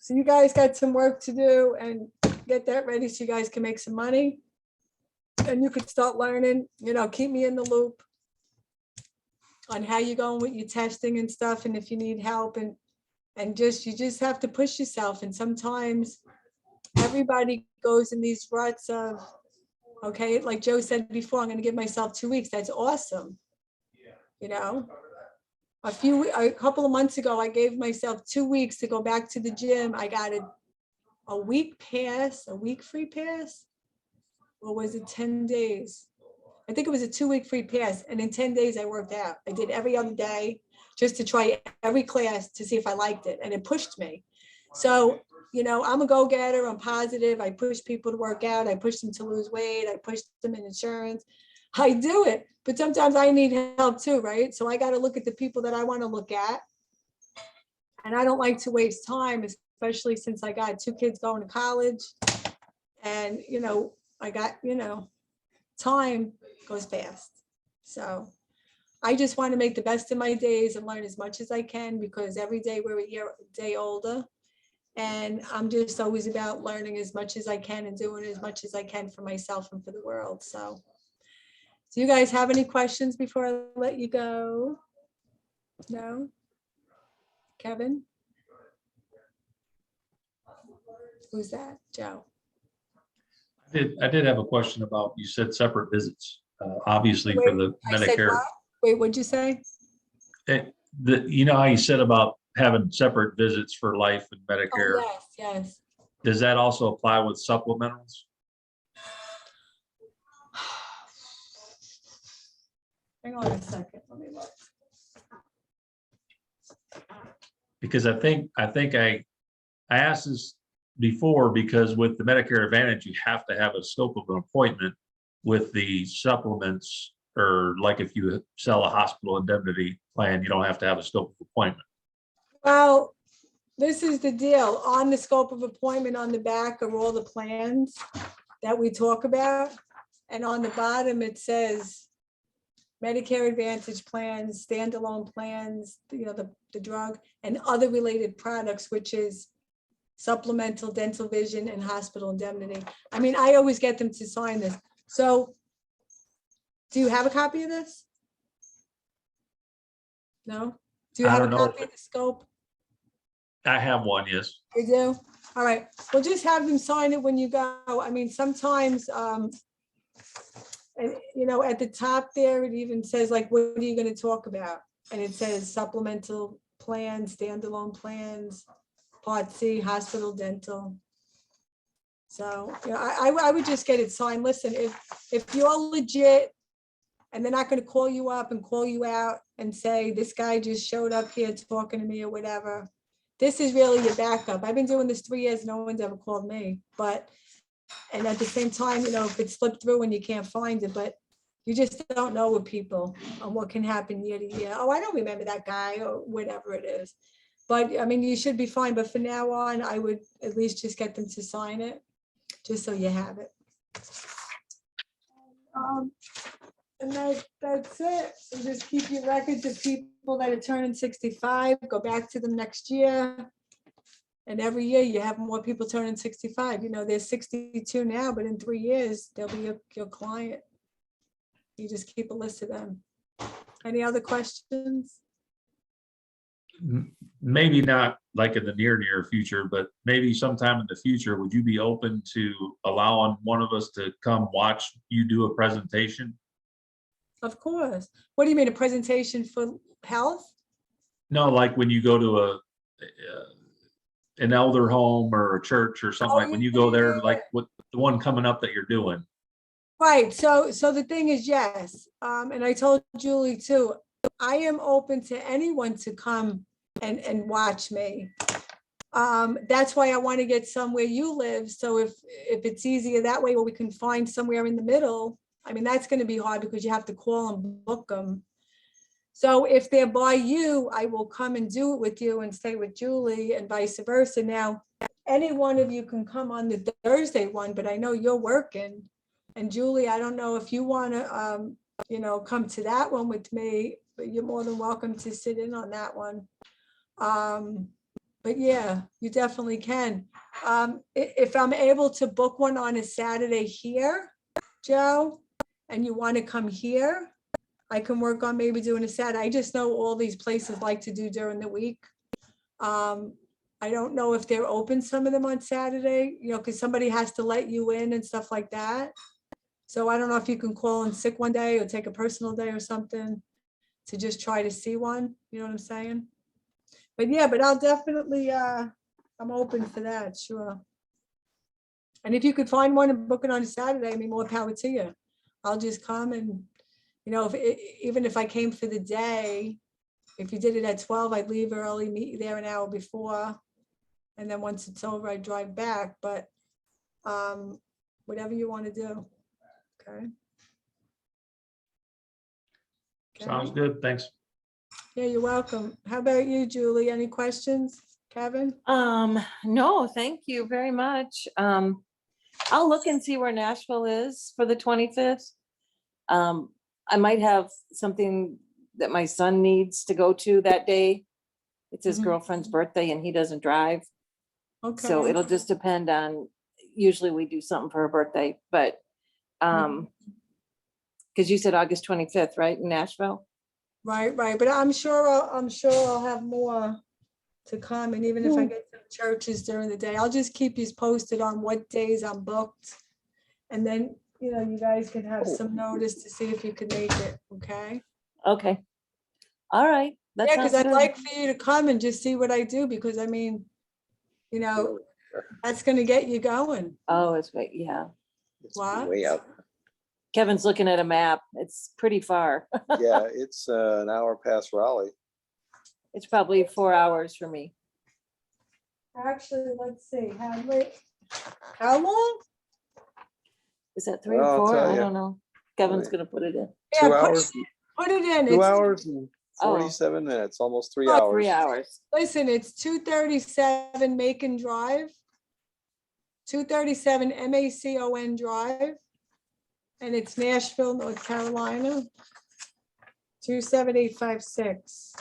So you guys got some work to do and get that ready so you guys can make some money. And you could start learning, keep me in the loop on how you're going with your testing and stuff. And if you need help and you just have to push yourself. And sometimes everybody goes in these ruts of, okay, like Joe said before, I'm going to give myself 2 weeks. That's awesome. A couple of months ago, I gave myself 2 weeks to go back to the gym. I got a week free pass. Or was it 10 days? I think it was a 2-week free pass. And in 10 days, I worked out. I did every other day just to try every class to see if I liked it. And it pushed me. So, I'm a go-getter. I'm positive. I push people to work out. I push them to lose weight. I push them in insurance. I do it. But sometimes I need help too, right? So I got to look at the people that I want to look at. And I don't like to waste time, especially since I got 2 kids going to college. And, I got, time goes fast. So I just want to make the best of my days and learn as much as I can, because every day we're a day older. And I'm just always about learning as much as I can and doing as much as I can for myself and for the world. So do you guys have any questions before I let you go? No? Kevin? Who's that? Joe? I did have a question about, you said separate visits, obviously for the I said Medicare. what? Wait, what'd you say? How you said about having separate visits for life and Medicare. Oh, yes. Does that also apply with supplementals? Hang on a second. Let me look. Because I think I asked this before, because with the Medicare Advantage, you have to have a scope of an appointment. With the supplements, or like if you sell a hospital indemnity plan, you don't have to have a scope of appointment. Well, this is the deal. On the scope of appointment on the back are all the plans that we talk about. And on the bottom, it says Medicare Advantage plans, standalone plans, the drug, and other related products, which is supplemental, dental, vision, and hospital indemnity. I mean, I always get them to sign this. So do you have a copy of this? No? Do you I have a don't know. copy of the scope? I have one, yes. You do? All right. Well, just have them sign it when you go. I mean, sometimes, and, at the top there, it even says like, what are you going to talk about? And it says supplemental plans, standalone plans, Part C, hospital, dental. So, I would just get it signed. Listen, if you're legit and they're not going to call you up and call you out and say, this guy just showed up here talking to me or whatever, this is really your backup. I've been doing this 3 years. No one's ever called me, and at the same time, if it slipped through and you can't find it, but You just don't know with people on what can happen year to year. Oh, I don't remember that guy or whatever it is. But I mean, you should be fine. But from now on, I would at least just get them to sign it, just so you have it. And that's it. So just keep your records of people that are turning 65, go back to them next year. And every year you have more people turning 65. You know, they're 62 now, but in 3 years, they'll be your client. You just keep a list of them. Any other questions? Maybe not like in the near future, but maybe sometime in the future, would you be open to allowing one of us to come watch you do a presentation? Of course. What do you mean, a presentation for health? No, like when you go to an elder home or a church or something, Oh, like when you yeah, go there, yeah, like what the one coming up that you're doing. Right, so the thing is, yes, and I told Julie too, I am open to anyone to come and watch me. That's why I want to get somewhere you live, so if it's easier that way, or we can find somewhere in the middle. I mean, that's going to be hard because you have to call and book them. So if they're by you, I will come and do it with you and stay with Julie and vice versa. Now, any one of you can come on the Thursday one, but I know you're working. And Julie, I don't know if you want to, come to that one with me, but you're more than welcome to sit in on that one. But yeah, you definitely can. If I'm able to book one on a Saturday here, Joe, and you want to come here, I can work on maybe doing a Saturday. I just know all these places like to do during the week. I don't know if they're open, some of them on Saturday, because somebody has to let you in and stuff like that. So I don't know if you can call in sick one day or take a personal day or something to just try to see one, you know what I'm saying? But yeah, but I'll definitely, I'm open for that, sure. And if you could find one and book it on a Saturday, I mean, more power to you. I'll just come and, even if I came for the day, if you did it at 12, I'd leave early, meet you there an hour before. And then once it's over, I'd drive back, but whatever you want to do. Okay. Sounds good. Thanks. Yeah, you're welcome. How about you, Julie? Any questions? Kevin? No, thank you very much. I'll look and see where Nashville is for the 25th. I might have something that my son needs to go to that day. It's his Mhm. girlfriend's birthday and he doesn't drive. Okay. So it'll just depend on, usually we do something for her birthday, but because you said August 25th, right, in Nashville? Right. But I'm sure I'll have more to come. And even if I get some churches during the day, I'll just keep you posted on what days I'm booked. And then, you guys can have some notice to see if you can make it. Okay. Okay. All right. That Yeah, sounds because I'd good. like for you to come and just see what I do, because I mean, that's going to get you going. Oh, it's great. Yeah. It's What? way out. Kevin's looking at a map. It's pretty far. Yeah, it's an hour past Raleigh. It's probably 4 hours for me. Actually, let's see. How long? Is that 3 Well, or I'll 4? tell I you. don't know. Kevin's gonna put it in. Yeah, 2 hours, put it in. 2 hours and Oh. 47 minutes, almost 3 Oh, hours. 3 hours. Listen, it's 237 Macon Drive. 237 Macon Drive. And it's Nashville, North Carolina. 27856.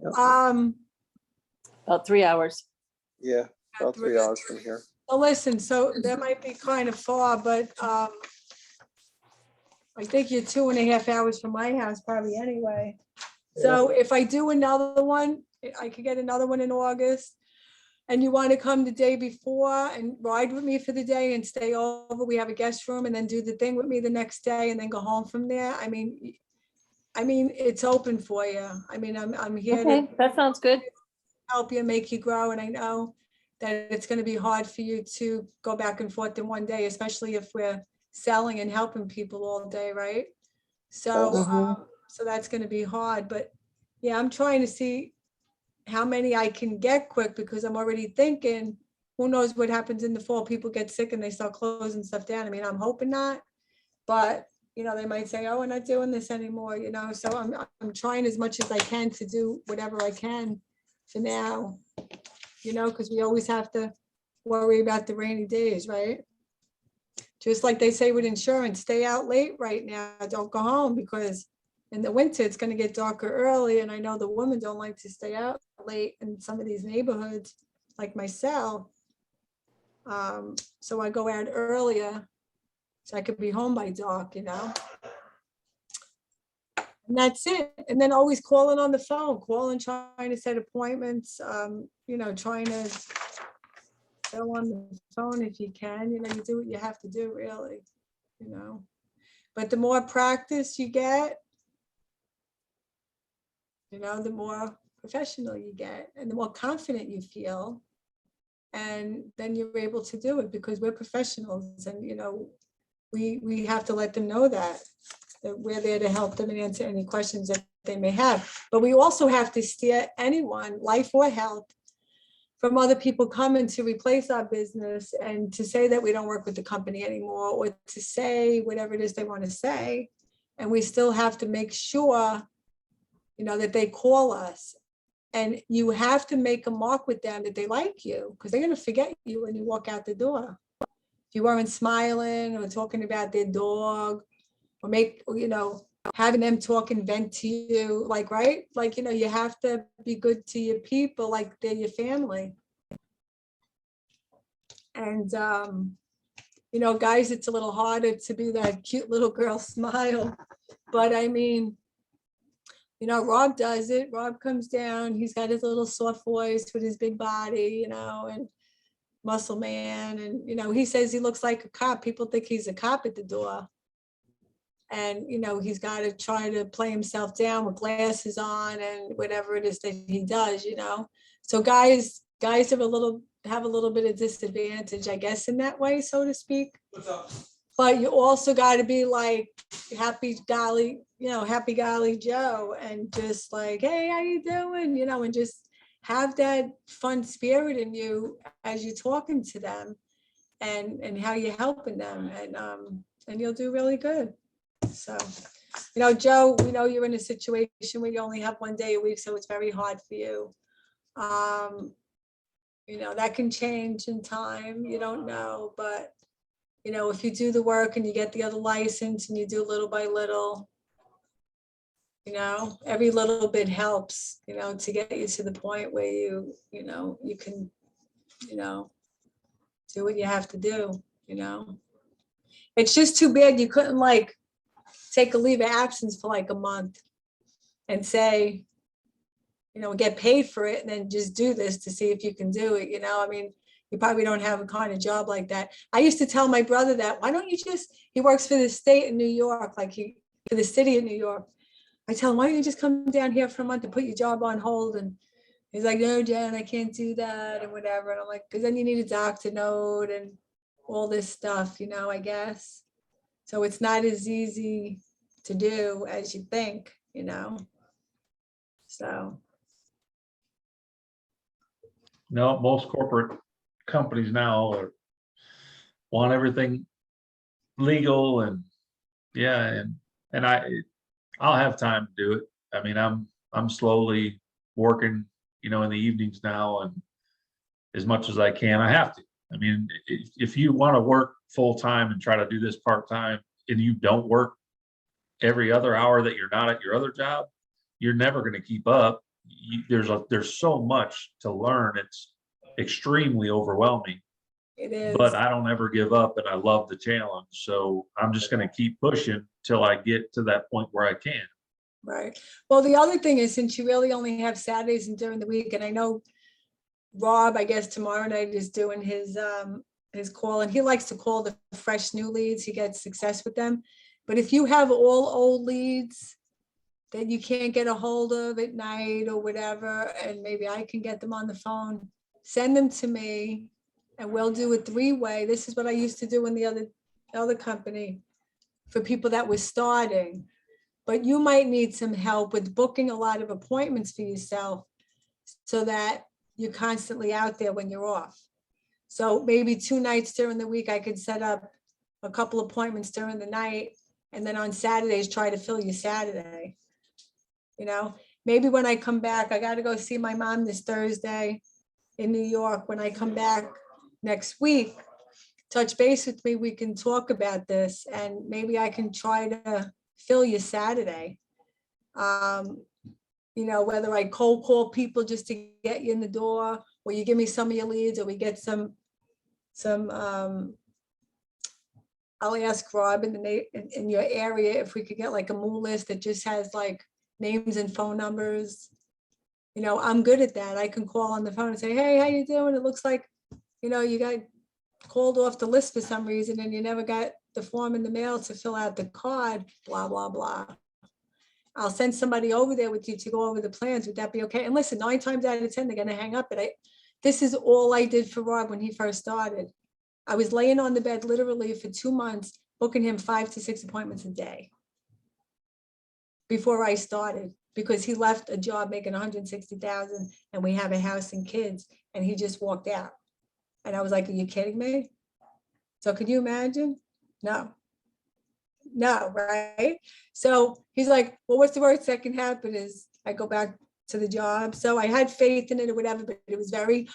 Yep. About 3 hours. Yeah, about 3 hours from here. So listen, so that might be kind of far, but I think you're 2.5 hours from my house probably anyway. So if I do another one, I could get another one in August. And you want to come the day before and ride with me for the day and stay over, we have a guest room, and then do the thing with me the next day and then go home from there. I mean, it's open for you. I mean, I'm here Okay, to that sounds good. help you, make you grow. And I know that it's going to be hard for you to go back and forth in one day, especially if we're selling and helping people all day, right? So, Mhm. so that's going to be hard. But yeah, I'm trying to see how many I can get quick, because I'm already thinking who knows what happens in the fall? People get sick and they start closing stuff down. I mean, I'm hoping not, but they might say, oh, we're not doing this anymore, so I'm trying as much as I can to do whatever I can for now, because we always have to worry about the rainy days, right? Just like they say with insurance, stay out late right now, don't go home, because in the winter it's going to get darker early, and I know the women don't like to stay out late in some of these neighborhoods like myself. So I go out earlier so I could be home by dark, And that's it. And then always calling on the phone, trying to set appointments, trying to go on the phone if you can, you do what you have to do, really, But the more practice you get, the more professional you get and the more confident you feel. And then you're able to do it because we're professionals, and, we have to let them know that we're there to help them and answer any questions that they may have. But we also have to steer anyone, life or health, from other people coming to replace our business and to say that we don't work with the company anymore, or to say whatever it is they want to say. And we still have to make sure, that they call us. And you have to make a mark with them that they like you, because they're going to forget you when you walk out the door. If you weren't smiling or talking about their dog, or having them talk and vent to you, right? You have to be good to your people, like they're your family. And, guys, it's a little harder to be that cute little girl smile. But I mean, Rob does it. Rob comes down. He's got his little soft voice with his big body, and muscle man. And, he says he looks like a cop. People think he's a cop at the door. And, he's got to try to play himself down with glasses on and whatever it is that he does, So guys have a little bit of disadvantage, I guess, in that way, so to speak. What's up? But you also got to be like happy golly Joe, and just like, hey, how you doing? And just have that fun spirit in you as you're talking to them, and how you're helping them, and you'll do really good. So, Joe, we know you're in a situation where you only have one day a week, so it's very hard for you. That can change in time. You don't know, but if you do the work and you get the other license and you do little by little, every little bit helps, to get you to the point where you can, do what you have to do, It's just too bad you couldn't take a leave of absence for a month and say, get paid for it and then just do this to see if you can do it. I mean, you probably don't have a kind of job like that. I used to tell my brother that, why don't you he works for the state in New York, for the city of New York. I tell him, why don't you just come down here for a month and put your job on hold? And he's like, no, Jen, I can't do that and whatever. And I'm like, because then you need a doctor note and all this stuff, I guess. So it's not as easy to do as you think, so. No, most corporate companies now want everything legal, and I'll have time to do it. I mean, I'm slowly working, in the evenings now, and as much as I can, I have to. I mean, if you want to work full time and try to do this part time, and you don't work every other hour that you're not at your other job, you're never going to keep up. There's so much to learn. It's extremely overwhelming. It is. But I don't ever give up, and I love the challenge. So I'm just going to keep pushing till I get to that point where I can. Right. Well, the other thing is, since you really only have Saturdays and during the week, and I know Rob, I guess tomorrow night is doing his call, and he likes to call the fresh new leads. He gets success with them. But if you have all old leads that you can't get a hold of at night or whatever, and maybe I can get them on the phone, send them to me and we'll do a three-way. This is what I used to do in the other company for people that were starting. But you might need some help with booking a lot of appointments for yourself so that you're constantly out there when you're off. So maybe 2 nights during the week, I could set up a couple appointments during the night. And then on Saturdays, try to fill your Saturday. You know, maybe when I come back, I got to go see my mom this Thursday in New York. When I come back next week, touch base with me, we can talk about this, and maybe I can try to fill your Saturday. You know, whether I cold call people just to get you in the door, or you give me some of your leads, or we get some, I'll ask Rob in your area if we could get like a move list that just has like names and phone numbers. You know, I'm good at that. I can call on the phone and say, hey, how you doing? It looks like, you know, you got called off the list for some reason and you never got the form in the mail to fill out the card, blah, blah, blah. I'll send somebody over there with you to go over the plans. Would that be okay? And listen, 9 times out of 10, they're gonna hang up. But this is all I did for Rob when he first started. I was laying on the bed literally for 2 months, booking him 5 to 6 appointments a day before I started, because he left a job making 160,000 and we have a house and kids, and he just walked out. And I was like, are you kidding me? So could you imagine? No, right? So he's like, well, what's the worst that can happen is I go back to the job. So I had faith in it or whatever, but it was very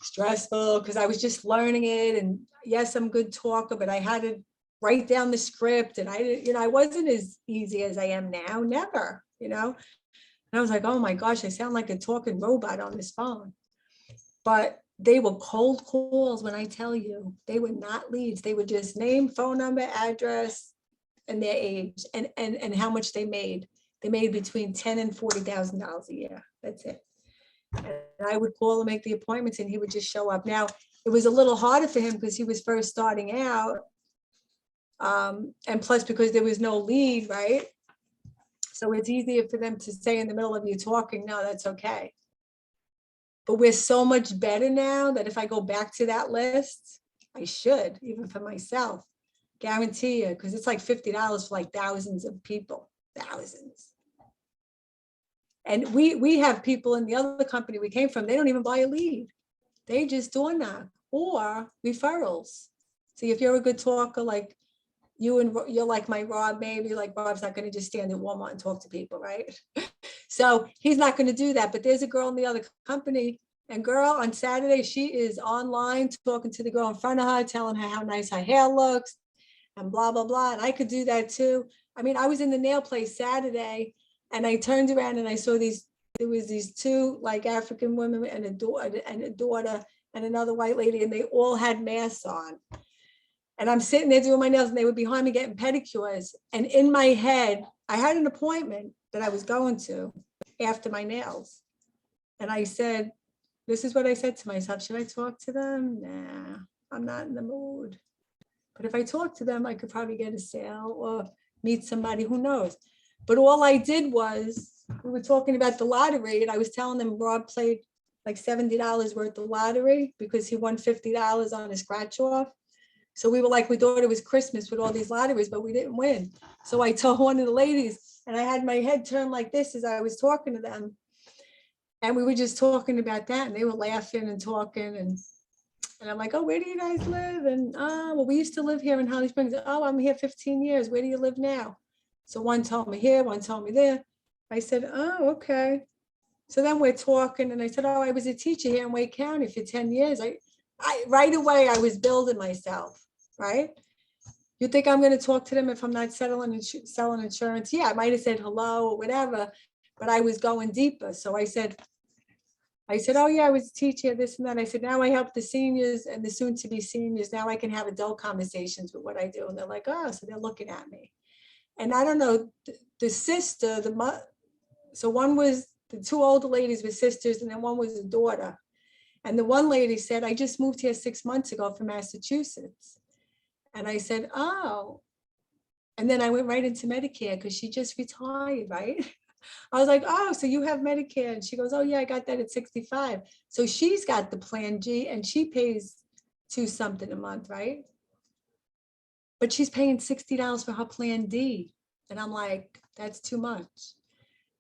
stressful because I was just learning it. And yes, I'm a good talker, but I had to write down the script, and I wasn't as easy as I am now, never, And I was like, oh my gosh, I sound like a talking robot on this phone. But they were cold calls. When I tell you, they were not leads. They were just name, phone number, address, and their age, and how much they made. They made between $10,000 and $40,000 a year. That's it. And I would call and make the appointments, and he would just show up. Now, it was a little harder for him because he was first starting out. And plus, because there was no lead, right? So it's easier for them to say in the middle of you talking, no, that's okay. But we're so much better now that if I go back to that list, I should, even for myself, guarantee you, because it's like $50 for like thousands of people, thousands. And we have people in the other company we came from, they don't even buy a lead. They just door knock or referrals. See, if you're a good talker, like you're like my Rob, maybe like Rob's not going to just stand at Walmart and talk to people, right? So he's not going to do that. But there's a girl in the other company, and girl, on Saturday, she is online talking to the girl in front of her, telling her how nice her hair looks and blah, blah, blah. And I could do that too. I mean, I was in the nail place Saturday, and I turned around and I saw there was these 2 like African women and a daughter and another white lady, and they all had masks on. And I'm sitting there doing my nails, and they were behind me getting pedicures. And in my head, I had an appointment that I was going to after my nails. And I said, this is what I said to myself. Should I talk to them? Nah, I'm not in the mood. But if I talk to them, I could probably get a sale or meet somebody, who knows? But all I did was, we were talking about the lottery, and I was telling them Rob played like $70 worth of lottery because he won $50 on a scratch off. So we were like, we thought it was Christmas with all these lotteries, but we didn't win. So I told one of the ladies, and I had my head turned like this as I was talking to them. And we were just talking about that, and they were laughing and talking. And I'm like, oh, where do you guys live? And well, we used to live here in Holly Springs. Oh, I'm here 15 years. Where do you live now? So one told me here, one told me there. I said, oh, okay. So then we're talking, and I said, oh, I was a teacher here in Wake County for 10 years. I right away, I was building myself, right? You think I'm going to talk to them if I'm not selling insurance? Yeah, I might have said hello or whatever, but I was going deeper. So I said, oh yeah, I was a teacher, this and that. I said, now I help the seniors and the soon to be seniors. Now I can have adult conversations with what I do. And they're like, oh, so they're looking at me. And I don't know, the sister, so one was, the 2 older ladies were sisters, and then one was a daughter. And the one lady said, I just moved here 6 months ago from Massachusetts. And I said, oh. And then I went right into Medicare because she just retired, right? I was like, oh, so you have Medicare? And she goes, oh yeah, I got that at 65. So she's got the Plan G, and she pays $2 something a month, right? But she's paying $60 for her Plan D. And I'm like, that's too much.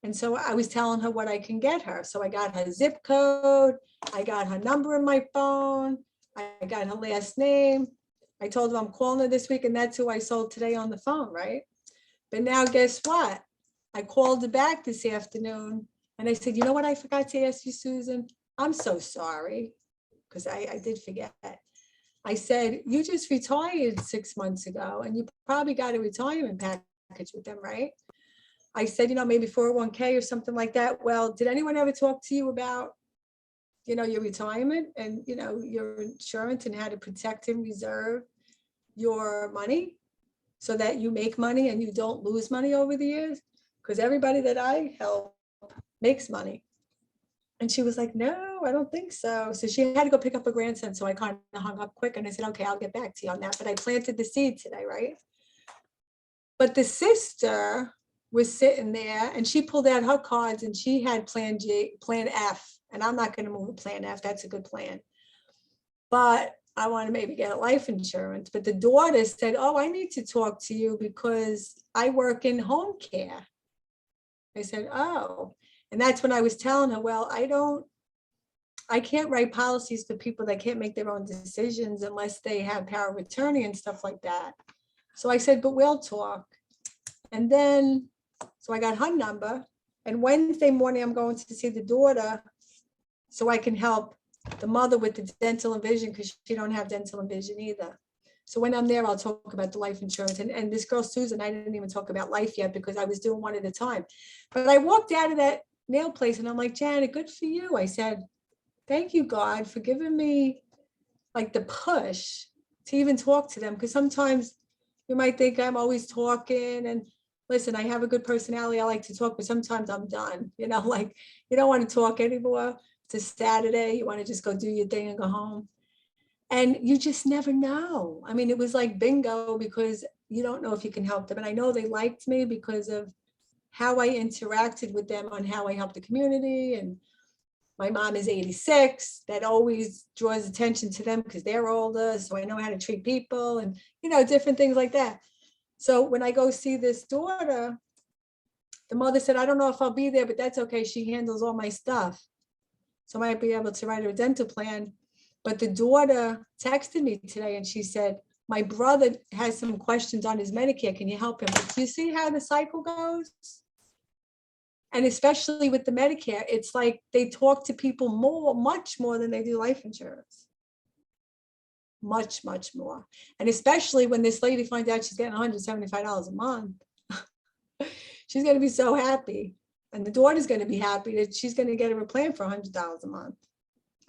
And so I was telling her what I can get her. So I got her zip code. I got her number in my phone. I got her last name. I told her I'm calling her this week, and that's who I sold today on the phone, right? But now guess what? I called her back this afternoon and I said, you know what I forgot to ask you, Susan? I'm so sorry, because I did forget. I said, you just retired 6 months ago and you probably got a retirement package with them, right? I said, maybe 401k or something like that. Well, did anyone ever talk to you about, your retirement and, your insurance and how to protect and reserve your money so that you make money and you don't lose money over the years? Because everybody that I help makes money. And she was like, no, I don't think so. So she had to go pick up her grandson. So I kind of hung up quick and I said, okay, I'll get back to you on that. But I planted the seed today, right? But the sister was sitting there and she pulled out her cards and she had plan G, plan F. And I'm not going to move a plan F. That's a good plan. But I want to maybe get a life insurance. But the daughter said, oh, I need to talk to you because I work in home care. I said, oh, and that's when I was telling her, well, I can't write policies for people that can't make their own decisions unless they have power of attorney and stuff like that. So I said, but we'll talk. And then, so I got her number, and Wednesday morning, I'm going to see the daughter so I can help the mother with the dental and vision because she don't have dental and vision either. So when I'm there, I'll talk about the life insurance. And this girl, Susan, I didn't even talk about life yet because I was doing one at a time. But I walked out of that nail place and I'm like, Janet, good for you. I said, thank you, God, for giving me like the push to even talk to them. Because sometimes you might think I'm always talking. And listen, I have a good personality. I like to talk, but sometimes I'm done. Like you don't want to talk anymore. It's a Saturday. You want to just go do your thing and go home. And you just never know. I mean, it was like bingo because you don't know if you can help them. And I know they liked me because of how I interacted with them on how I help the community. And my mom is 86. That always draws attention to them because they're older. So I know how to treat people and, different things like that. So when I go see this daughter, the mother said, I don't know if I'll be there, but that's okay. She handles all my stuff. So I might be able to write her a dental plan. But the daughter texted me today and she said, my brother has some questions on his Medicare. Can you help him? But do you see how the cycle goes? And especially with the Medicare, it's like they talk to people much more than they do life insurance. Much, much more. And especially when this lady finds out she's getting $175 a month, she's going to be so happy. And the daughter's going to be happy that she's going to get her a plan for $100 a month.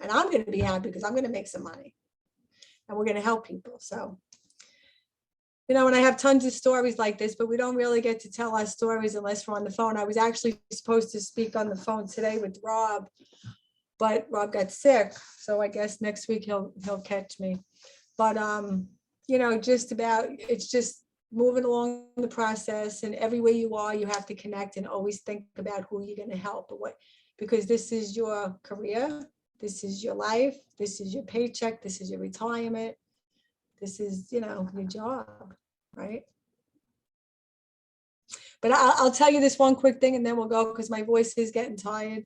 And I'm going to be happy because I'm going to make some money and we're going to help people. So, and I have tons of stories like this, but we don't really get to tell our stories unless we're on the phone. I was actually supposed to speak on the phone today with Rob, but Rob got sick. So I guess next week he'll catch me. But, it's just moving along the process, and everywhere you are, you have to connect and always think about who you're going to help because this is your career. This is your life. This is your paycheck. This is your retirement. This is, your job, right? But I'll tell you this one quick thing and then we'll go because my voice is getting tired.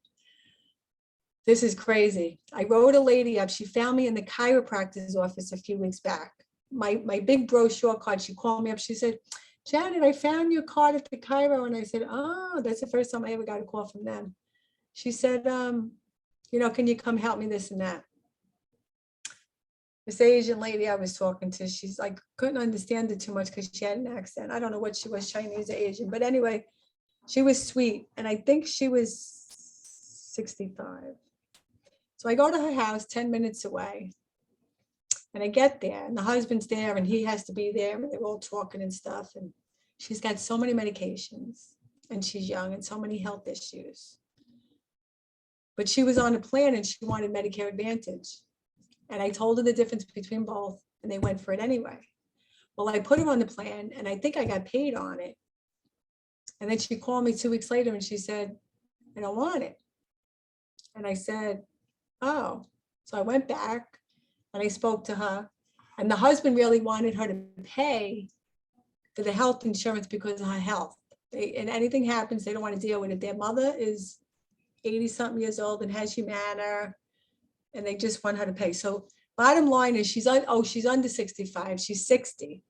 This is crazy. I wrote a lady up. She found me in the chiropractor's office a few weeks back. My big brochure card, she called me up. She said, Janet, I found your card at the chiro. And I said, oh, that's the first time I ever got a call from them. She said, can you come help me this and that? This Asian lady I was talking to, she's like, couldn't understand it too much because she had an accent. I don't know what she was, Chinese or Asian, but anyway, she was sweet. And I think she was 65. So I go to her house 10 minutes away and I get there and the husband's there and he has to be there and they're all talking and stuff. And she's got so many medications and she's young and so many health issues. But she was on a plan and she wanted Medicare Advantage. And I told her the difference between both and they went for it anyway. Well, I put her on the plan and I think I got paid on it. And then she called me 2 weeks later and she said, I don't want it. And I said, oh. So I went back and I spoke to her. And the husband really wanted her to pay for the health insurance because of her health. And anything happens, they don't want to deal with it. Their mother is 80-something years old and has Humana, and they just want her to pay. So bottom line is she's under 65, she's 60.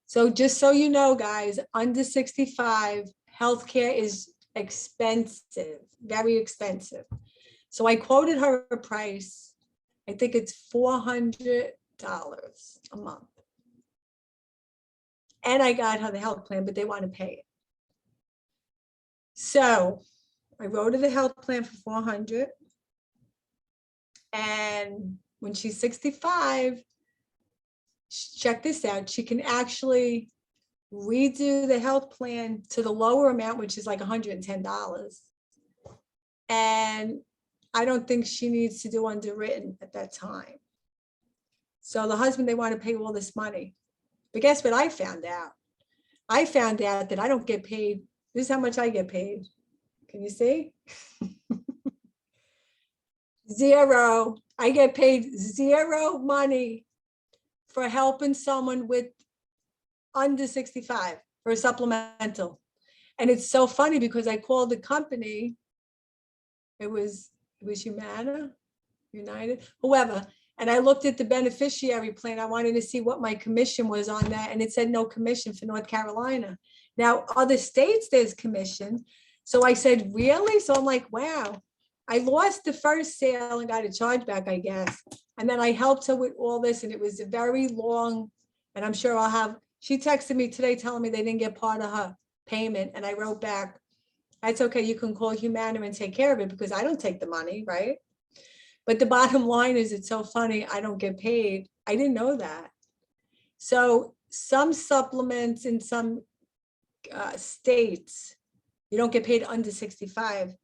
So just so you know, guys, under 65, healthcare is expensive, very expensive. So I quoted her a price. I think it's $400 a month. And I got her the health plan, but they want to pay it. So I wrote her the health plan for $400. And when she's 65, check this out, she can actually redo the health plan to the lower amount, which is like $110. And I don't think she needs to do underwritten at that time. So the husband, they want to pay all this money. But guess what I found out? I found out that I don't get paid. This is how much I get paid. Can you see? Zero. I get paid zero money for helping someone with under 65 for a supplemental. And it's so funny because I called the company. It was United, whoever. And I looked at the beneficiary plan. I wanted to see what my commission was on that. And it said no commission for North Carolina. Now, other states, there's commission. So I said, really? So I'm like, wow. I lost the first sale and got a chargeback, I guess. And then I helped her with all this, and it was a very long, and I'm sure I'll have, she texted me today telling me they didn't get part of her payment. And I wrote back, that's okay, you can call Humana and take care of it because I don't take the money, right? But the bottom line is, it's so funny, I don't get paid. I didn't know that. So some supplements in some states, you don't get paid under 65,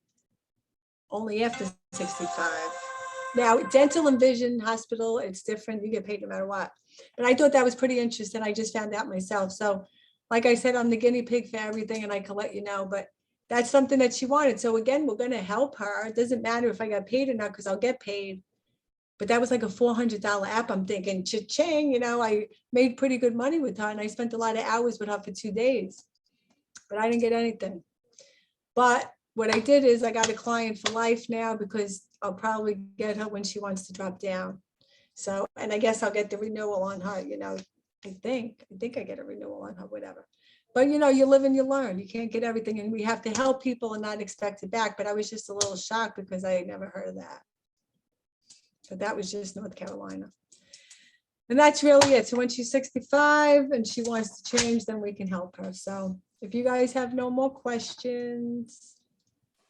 only after 65. Now, dental and vision hospital, it's different. You get paid no matter what. And I thought that was pretty interesting. I just found out myself. So like I said, I'm the guinea pig for everything and I can let you know, but that's something that she wanted. So again, we're going to help her. It doesn't matter if I got paid or not, because I'll get paid. But that was like a $400 app. I'm thinking, cha-ching, you know, I made pretty good money with her and I spent a lot of hours with her for 2 days, but I didn't get anything. But what I did is I got a client for life now because I'll probably get her when she wants to drop down. So, and I guess I'll get the renewal on her, you know, I think I get a renewal on her, whatever. But, you know, you live and you learn. You can't get everything, and we have to help people and not expect it back. But I was just a little shocked because I had never heard of that. So that was just North Carolina. And that's really it. So when she's 65 and she wants to change, then we can help her. So if you guys have no more questions,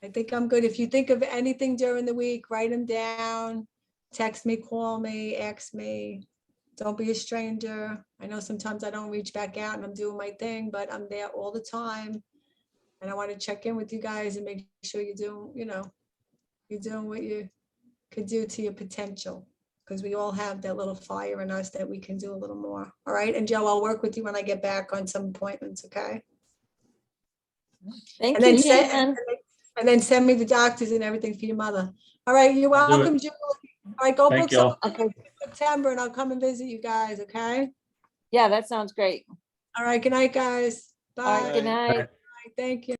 I think I'm good. If you think of anything during the week, write them down, text me, call me, ask me. Don't be a stranger. I know sometimes I don't reach back out and I'm doing my thing, but I'm there all the time. And I want to check in with you guys and make sure you're doing, you know, you're doing what you could do to your potential, because we all have that little fire in us that we can do a little more. All right. And Joe, I'll work with you when I get back on some appointments. Okay. Thank And then you, send, Jan. and then send me the doctors and everything for your mother. All right. You're I'll do it. welcome, Julie. All right. Go book Thank y'all. something in September and I'll come and visit you guys. Okay. Yeah, that sounds great. All right. Good night, guys. All right, Bye. good night. Thank you.